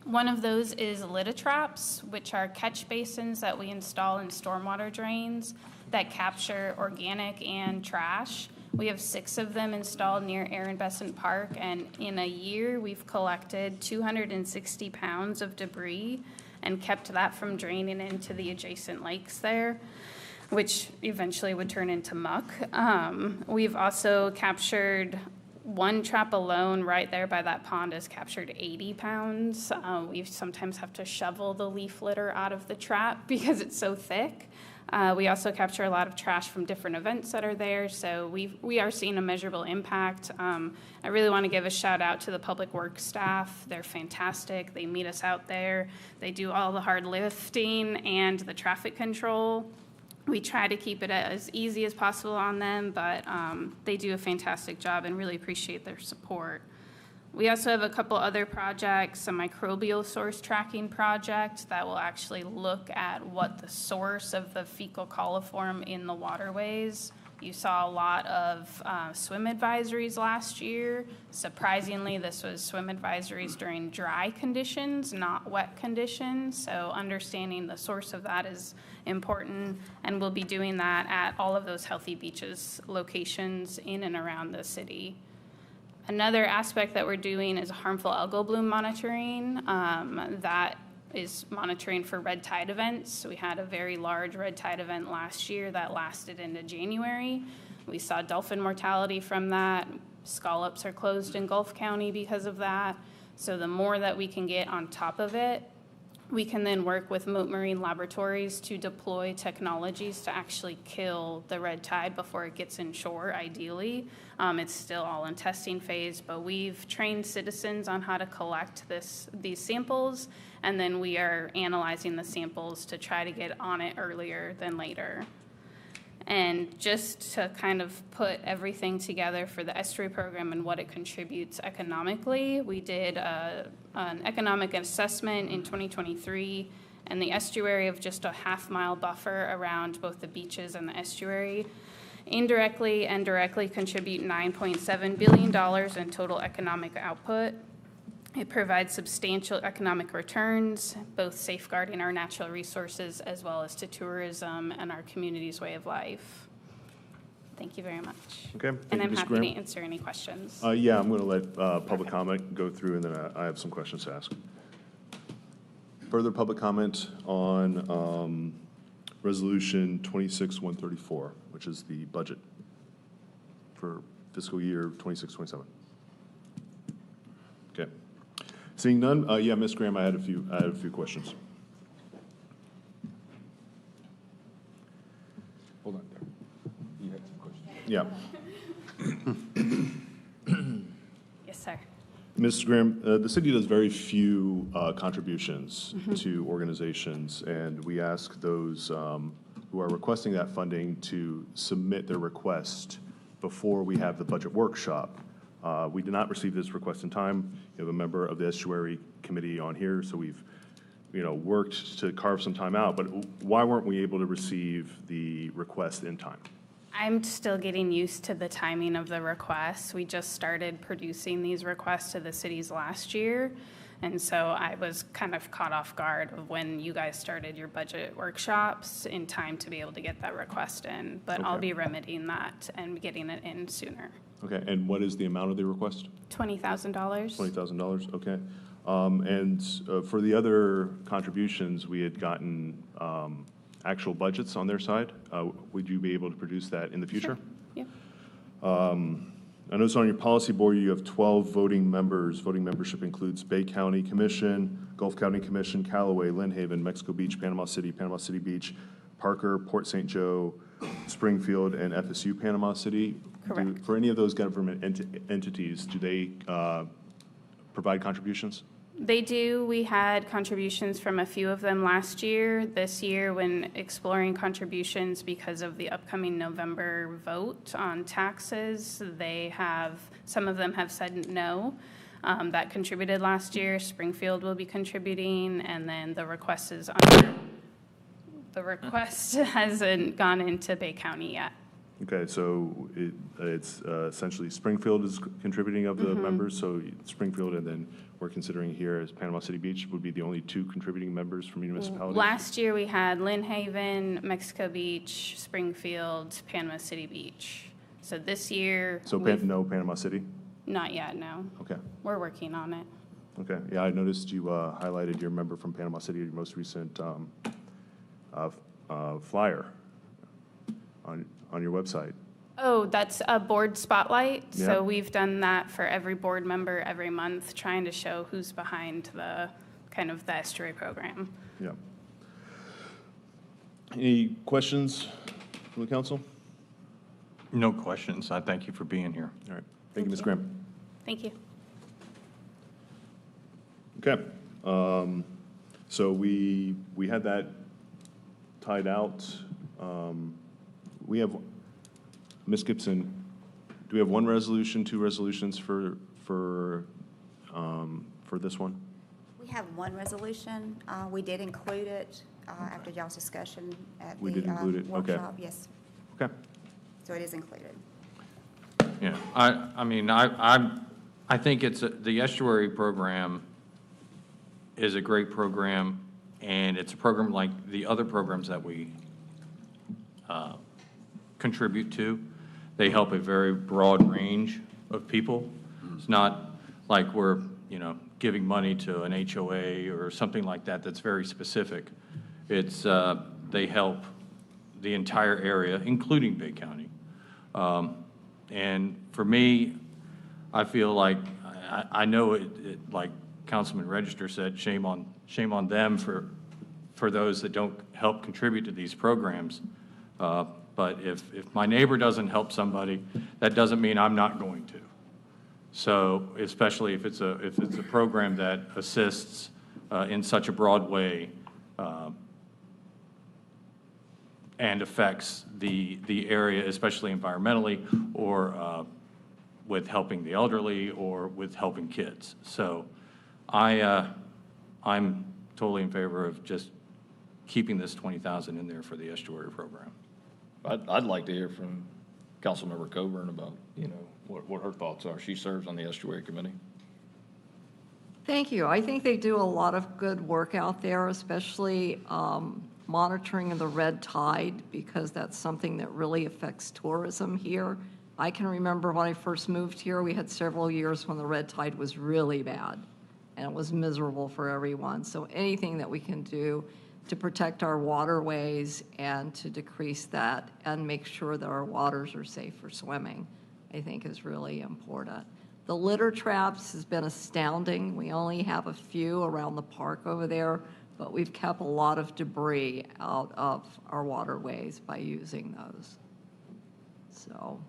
S19: One of those is Lititraps, which are catch basins that we install in stormwater drains that capture organic and trash. We have 6 of them installed near Aaron Besant Park, and in a year, we've collected 260 pounds of debris and kept that from draining into the adjacent lakes there, which eventually would turn into muck. We've also captured one trap alone right there by that pond has captured 80 pounds. We sometimes have to shovel the leaf litter out of the trap because it's so thick. We also capture a lot of trash from different events that are there, so we are seeing a measurable impact. I really want to give a shout out to the public works staff. They're fantastic. They meet us out there. They do all the hard lifting and the traffic control. We try to keep it as easy as possible on them, but they do a fantastic job and really appreciate their support. We also have a couple other projects, a microbial source tracking project that will actually look at what the source of the fecal coliform in the waterways. You saw a lot of swim advisories last year. Surprisingly, this was swim advisories during dry conditions, not wet conditions. So understanding the source of that is important, and we'll be doing that at all of those Healthy Beaches locations in and around the city. Another aspect that we're doing is harmful algal bloom monitoring. That is monitoring for red tide events. We had a very large red tide event last year that lasted into January. We saw dolphin mortality from that. Scallops are closed in Gulf County because of that. So the more that we can get on top of it, we can then work with Mote Marine Laboratories to deploy technologies to actually kill the red tide before it gets inshore, ideally. It's still all in testing phase, but we've trained citizens on how to collect these samples, and then we are analyzing the samples to try to get on it earlier than later. And just to kind of put everything together for the estuary program and what it contributes economically, we did an economic assessment in 2023, and the estuary of just a half-mile buffer around both the beaches and the estuary indirectly and directly contribute $9.7 billion in total economic output. It provides substantial economic returns, both safeguarding our natural resources as well as to tourism and our community's way of life. Thank you very much.
S1: Okay.
S19: And
S1: thank you,
S19: I'm
S1: Ms.
S19: happy
S1: Graham.
S19: to answer any questions.
S1: Yeah, I'm going to let public comment go through, and then I have some questions to ask. Further public comment on Resolution 26-134, which is the budget for fiscal year 26-27. Okay. Seeing none, yeah, Ms. Graham, I had a few questions.
S13: Hold on there. You had some questions.
S1: Yeah.
S19: Yes, sir.
S1: Ms. Graham, the city does very few contributions to organizations, and we ask those who are requesting that funding to submit their request before we have the budget workshop. We did not receive this request in time. You have a member of the estuary committee on here, so we've worked to carve some time out, but why weren't we able to receive the request in time?
S19: I'm still getting used to the timing of the requests. We just started producing these requests to the cities last year, and so I was kind of caught off guard of when you guys started your budget workshops in time to be able to get that request in, but I'll be remedying that and getting it in sooner.
S1: Okay, and what is the amount of the request?
S19: $20,000.
S1: $20,000, okay. And for the other contributions, we had gotten actual budgets on their side. Would you be able to produce that in the future?
S19: Sure. Yeah.
S1: I notice on your policy board, you have 12 voting members. Voting membership includes Bay County Commission, Gulf County Commission, Callaway, Lynn Haven, Mexico Beach, Panama City Beach, Parker, Port St. Joe, Springfield, and FSU Panama City.
S19: Correct.
S1: For any of those government entities, do they provide contributions?
S19: They do. We had contributions from a few of them last year. This year, when exploring contributions because of the upcoming November vote on taxes, some of them have said no. That contributed last year. Springfield will be contributing, and then the request hasn't gone into Bay County yet.
S1: Okay, so it's essentially Springfield is contributing of the members, so Springfield, and then we're considering here as Panama City Beach would be the only two contributing members from municipalities?
S19: Last year, we had Lynn Haven, Mexico Beach, Springfield, Panama City Beach. So this year,
S1: So no Panama City?
S19: not yet, no.
S1: Okay,
S19: We're working on it.
S1: okay. Yeah, I noticed you highlighted your member from Panama City, your most recent flyer on your website.
S19: Oh, that's a board spotlight.
S1: Yeah.
S19: So we've done that for every board member every month, trying to show who's behind the kind of the estuary program.
S1: Yeah. Any questions from the council?
S7: No questions. I thank you for being here.
S1: All right. Thank you, Ms. Graham.
S19: Thank you.
S1: Okay. So we had that tied out. We have, Ms. Gibson, do we have one resolution, two resolutions for this one?
S18: We have one resolution. We did include it after y'all's discussion at the
S1: We did include it, okay.
S18: workshop. Yes,
S1: Okay.
S18: so it is included.
S7: Yeah, I mean, I think it's, the estuary program is a great program, and it's a program like the other programs that we contribute to. They help a very broad range of people. It's not like we're, giving money to an HOA or something like that that's very specific. It's, they help the entire area, including Bay County. And for me, I feel like, I know like Councilman Register said, shame on them for those that don't help contribute to these programs. But if my neighbor doesn't help somebody, that doesn't mean I'm not going to. So especially if it's a program that assists in such a broad way and affects the area, especially environmentally, or with helping the elderly, or with helping kids. So I'm totally in favor of just keeping this 20,000 in there for the estuary program.
S4: I'd like to hear from Councilmember Coburn about, what her thoughts are. She serves on the estuary committee.
S3: Thank you. I think they do a lot of good work out there, especially monitoring the red tide, because that's something that really affects tourism here. I can remember when I first moved here, we had several years when the red tide was really bad, and it was miserable for everyone. So anything that we can do to protect our waterways and to decrease that and make sure that our waters are safe for swimming, I think is really important. The litter traps has been astounding. We only have a few around the park over there, but we've kept a lot of debris out of our waterways by using those. So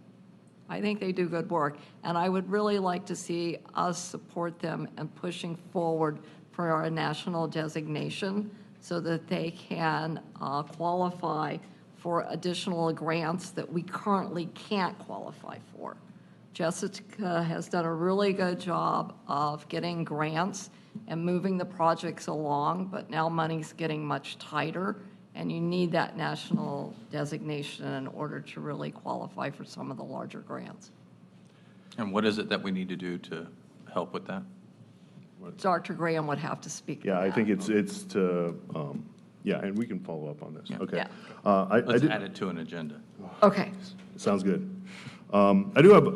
S3: I think they do good work, and I would really like to see us support them in pushing forward for our national designation so that they can qualify for additional grants that we currently can't qualify for. Jessica has done a really good job of getting grants and moving the projects along, but now money's getting much tighter, and you need that national designation in order to really qualify for some of the larger grants.
S7: And what is it that we need to do to help with that?
S3: Dr. Graham would have to speak to
S1: Yeah, I
S3: that.
S1: think it's to, yeah, and we can follow up on this. Okay.
S3: Yeah.
S7: Let's add it to an agenda.
S3: Okay.
S1: Sounds good. I do have,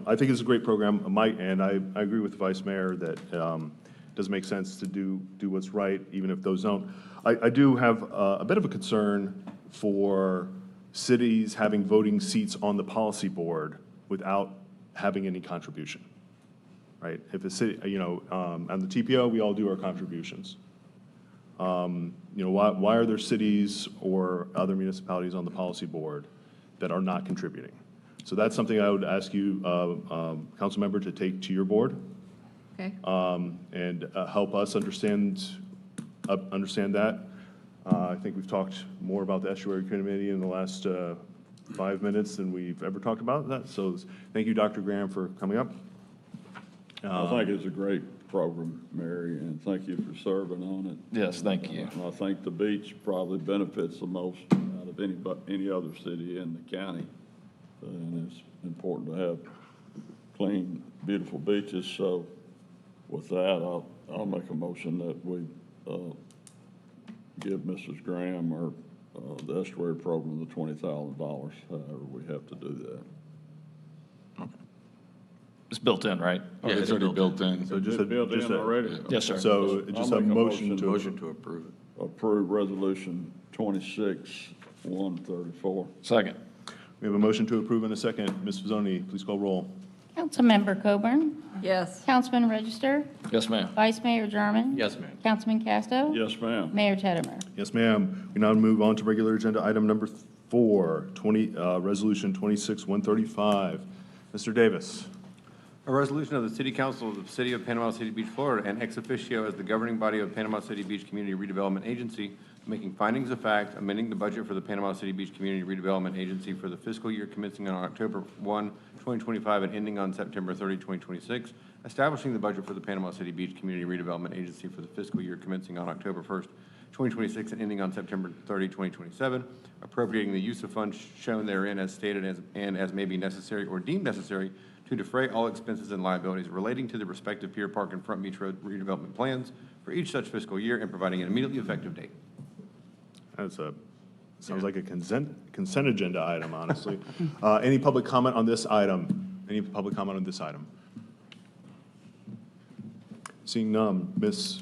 S1: I think it's a great program. And I agree with the Vice Mayor that it does make sense to do what's right, even if those don't. I do have a bit of a concern for cities having voting seats on the policy board without having any contribution, right? If a city, on the TPO, we all do our contributions. Why are there cities or other municipalities on the policy board that are not contributing? So that's something I would ask you, council member, to take to your board.
S3: Okay.
S1: And help us understand that. I think we've talked more about the estuary committee in the last 5 minutes than we've ever talked about that. So thank you, Dr. Graham, for coming up.
S15: I think it's a great program, Mary, and thank you for serving on it.
S4: Yes, thank you.
S15: And I think the beach probably benefits the most out of of any other city in the county. And it's important to have clean, beautiful beaches. So with that, I'll make a motion that we give Mrs. Graham or the estuary program the $20,000, however we have to do that.
S4: It's built in, right?
S13: Yeah, it's already built in.
S15: So just built in already?
S4: Yes, sir.
S1: So just a motion to.
S11: Motion to approve it.
S15: Approve resolution 26-134.
S4: Second.
S1: We have a motion to approve in a second. Ms. Fazzoni, please call roll.
S2: Councilmember Coburn?
S3: Yes.
S2: Councilman Register?
S4: Yes, ma'am.
S2: Vice Mayor Jarman?
S11: Yes, ma'am.
S2: Councilman Casto?
S15: Yes, ma'am.
S2: Mayor Teddemer?
S1: Yes, ma'am. We now move on to regular agenda item number 4, Resolution 26-135. Mr. Davis.
S11: A resolution of the City Council of the City of Panama City Beach, Florida, and ex officio as the governing body of Panama City Beach Community Redevelopment Agency, making findings of fact, amending the budget for the Panama City Beach Community Redevelopment Agency for the fiscal year commencing on October 1, 2025, and ending on September 30, 2026, establishing the budget for the Panama City Beach Community Redevelopment Agency for the fiscal year commencing on October 1st, 2026, and ending on September 30, 2027, appropriating the use of funds shown therein as stated and as may be necessary or deemed necessary to defray all expenses and liabilities relating to the respective Pier Park and Front Beach Road redevelopment plans for each such fiscal year and providing an immediately effective date.
S1: Sounds like a consent agenda item, honestly. Any public comment on this item? Any public comment on this item? Seeing none, Ms.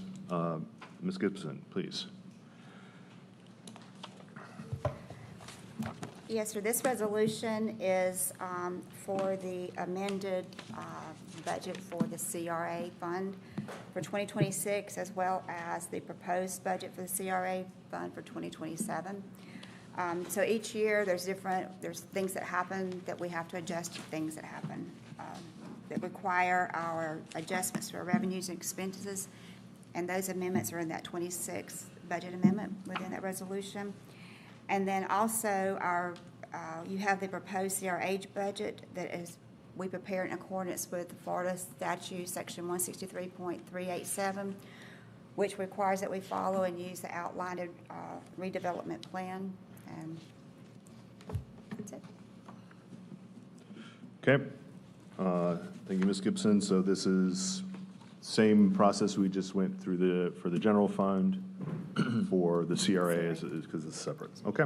S1: Gibson, please.
S18: Yes, sir. This resolution is for the amended budget for the CRA fund for 2026, as well as the proposed budget for the CRA fund for 2027. So each year, there's things that happen that we have to adjust to things that happen that require our adjustments to our revenues and expenses, and those amendments are in that 26 budget amendment within that resolution. And then also you have the proposed CRA budget that is we prepare in accordance with the Florida statute, section 163.387, which requires that we follow and use the outlined redevelopment plan. And that's it.
S1: Okay. Thank you, Ms. Gibson. So this is same process we just went through for the general fund for the CRA because it's separate. Okay.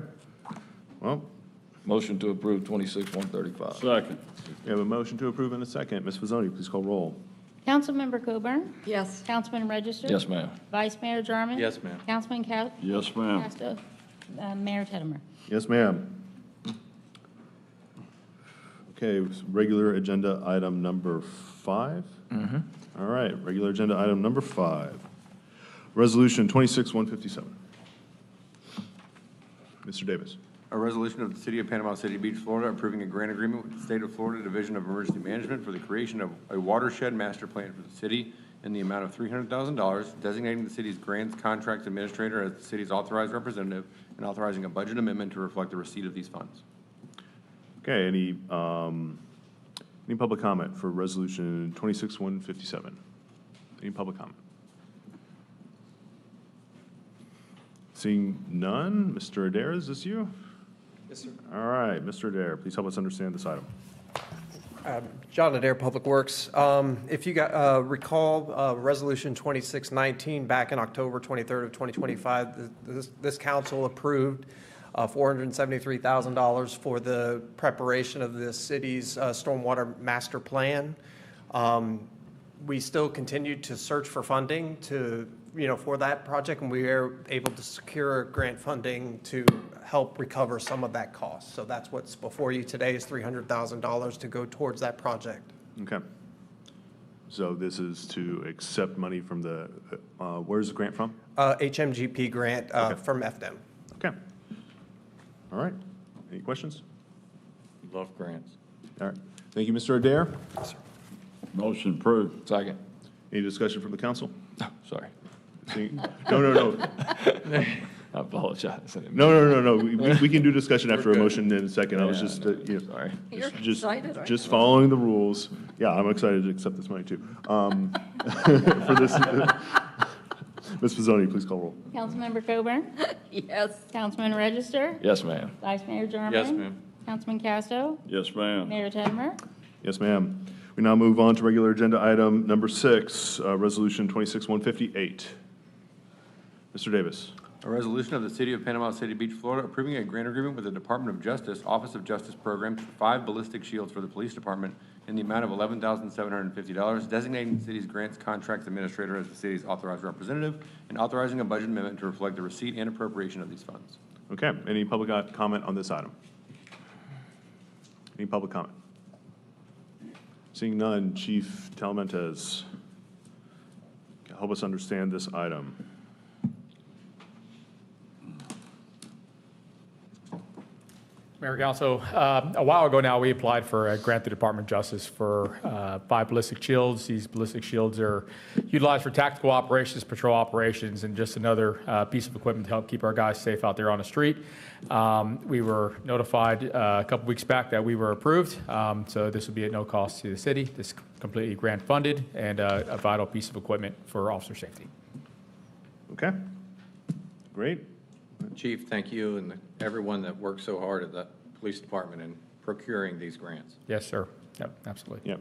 S1: Well,
S4: Motion to approve 26-135.
S15: Second.
S1: we have a motion to approve in a second. Ms. Fazzoni, please call roll.
S2: Councilmember Coburn?
S3: Yes.
S2: Councilman Register?
S4: Yes, ma'am.
S2: Vice Mayor Jarman?
S11: Yes, ma'am.
S2: Councilman
S15: Yes, ma'am.
S2: Casto? Mayor Teddemer?
S1: Yes, ma'am. Okay, regular agenda item number 5. All right, regular agenda item number 5. Resolution 26-157. Mr. Davis.
S11: A resolution of the City of Panama City Beach, Florida, approving a grant agreement with the State of Florida Division of Emergency Management for the creation of a watershed master plan for the city in the amount of $300,000, designating the city's grants contract administrator as the city's authorized representative, and authorizing a budget amendment to reflect the receipt of these funds.
S1: Okay, any public comment for resolution 26-157? Any public comment? Seeing none, Mr. Adair, is this you?
S20: Yes, sir.
S1: All right, Mr. Adair, please help us understand this item.
S20: John Adair, Public Works. If you recall, Resolution 2619 back in October 23rd of 2025, this council approved $473,000 for the preparation of the city's stormwater master plan. We still continue to search for funding for that project, and we are able to secure grant funding to help recover some of that cost. So that's what's before you today is $300,000 to go towards that project.
S1: Okay. So this is to accept money from the, where's the grant from?
S20: HMGP grant from FDEM.
S1: Okay. All right. Any questions?
S4: Love grants.
S1: All right. Thank you, Mr. Adair.
S15: Motion approved.
S4: Second.
S1: Any discussion from the council?
S4: Oh, sorry.
S1: No.
S4: I apologize.
S1: No. We can do discussion after a motion in a second. I was
S4: Yeah,
S1: just,
S4: Sorry.
S3: You're excited, aren't
S1: just
S3: you?
S1: following the rules. Yeah, I'm excited to accept this money too. For this, Ms. Pizzoni, please call roll.
S2: Councilmember Coburn?
S3: Yes.
S2: Councilman Register?
S4: Yes, ma'am.
S2: Vice Mayor Jarman?
S7: Yes, ma'am.
S2: Councilman Casto?
S15: Yes, ma'am.
S2: Mayor Tedmer?
S1: Yes, ma'am. We now move on to regular agenda item number 6, Resolution 26-158. Mr. Davis.
S11: A resolution of the City of Panama City Beach, Florida, approving a grant agreement with the Department of Justice, Office of Justice Programs for 5 ballistic shields for the police department in the amount of $11,750, designating the city's grants contracts administrator as the city's authorized representative, and authorizing a budget amendment to reflect the receipt and appropriation of these funds.
S1: Okay, any public comment on this item? Any public comment? Seeing none, Chief Talamantes, help us understand this item.
S8: Mayor Council, a while ago now, we applied for a grant to the Department of Justice for 5 ballistic shields. These ballistic shields are utilized for tactical operations, patrol operations, and just another piece of equipment to help keep our guys safe out there on the street. We were notified a couple weeks back that we were approved, so this would be at no cost to the city. This is completely grant funded and a vital piece of equipment for officer safety.
S1: Okay, great.
S7: Chief, thank you and everyone that worked so hard at the police department in procuring these grants.
S8: Yes, sir. Yep, absolutely.
S1: Yep.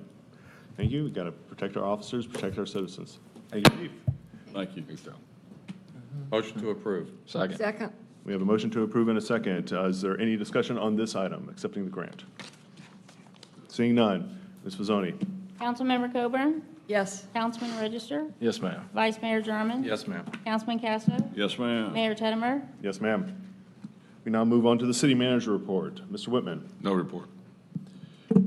S1: Thank you. We've got to protect our officers, protect our citizens. Thank you, Chief.
S15: Thank you.
S7: Motion to approve.
S4: Second.
S3: Second.
S1: We have a motion to approve in a second. Is there any discussion on this item, accepting the grant? Seeing none. Ms. Pizzoni.
S2: Councilmember Coburn?
S3: Yes.
S2: Councilman Register?
S4: Yes, ma'am.
S2: Vice Mayor Jarman?
S7: Yes, ma'am.
S2: Councilman Casto?
S15: Yes, ma'am.
S2: Mayor Tedmer?
S1: Yes, ma'am. We now move on to the city manager report. Mr. Whitman.
S13: No report.
S1: We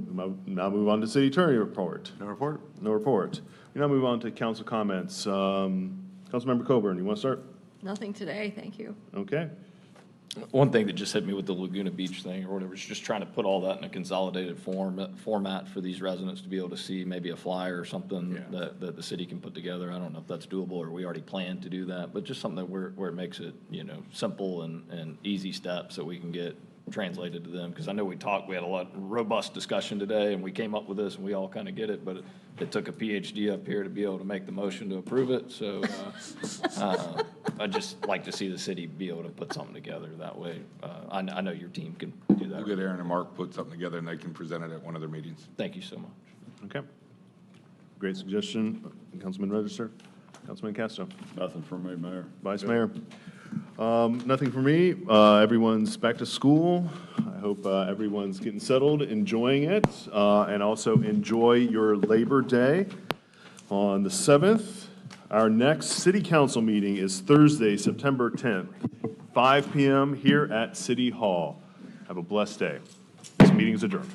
S1: now move on to city attorney report.
S11: No report?
S1: No report. We now move on to council comments. Councilmember Coburn, you want to start?
S3: Nothing today, thank you.
S1: Okay.
S4: One thing that just hit me with the Laguna Beach thing or whatever is just trying to put all that in a consolidated format for these residents to be able to see maybe a flyer or something that the city can put together. I don't know if that's doable or we already planned to do that, but just something where it makes it, simple and easy steps that we can get translated to them. Because I know we had a robust discussion today and we came up with this and we all kind of get it, but it took a PhD up here to be able to make the motion to approve it. So I'd just like to see the city be able to put something together that way. I know your team can do that.
S13: We'll get Aaron and Mark put something together and they can present it at one of their meetings.
S4: Thank you so much.
S1: Okay. Great suggestion. Councilman Register. Councilman Casto.
S15: Nothing from me, Mayor.
S1: Vice Mayor. Nothing for me. Everyone's back to school. I hope everyone's getting settled, enjoying it, and also enjoy your Labor Day on the 7th. Our next city council meeting is Thursday, September 10th, 5 p.m. here at City Hall. Have a blessed day. This meeting is adjourned.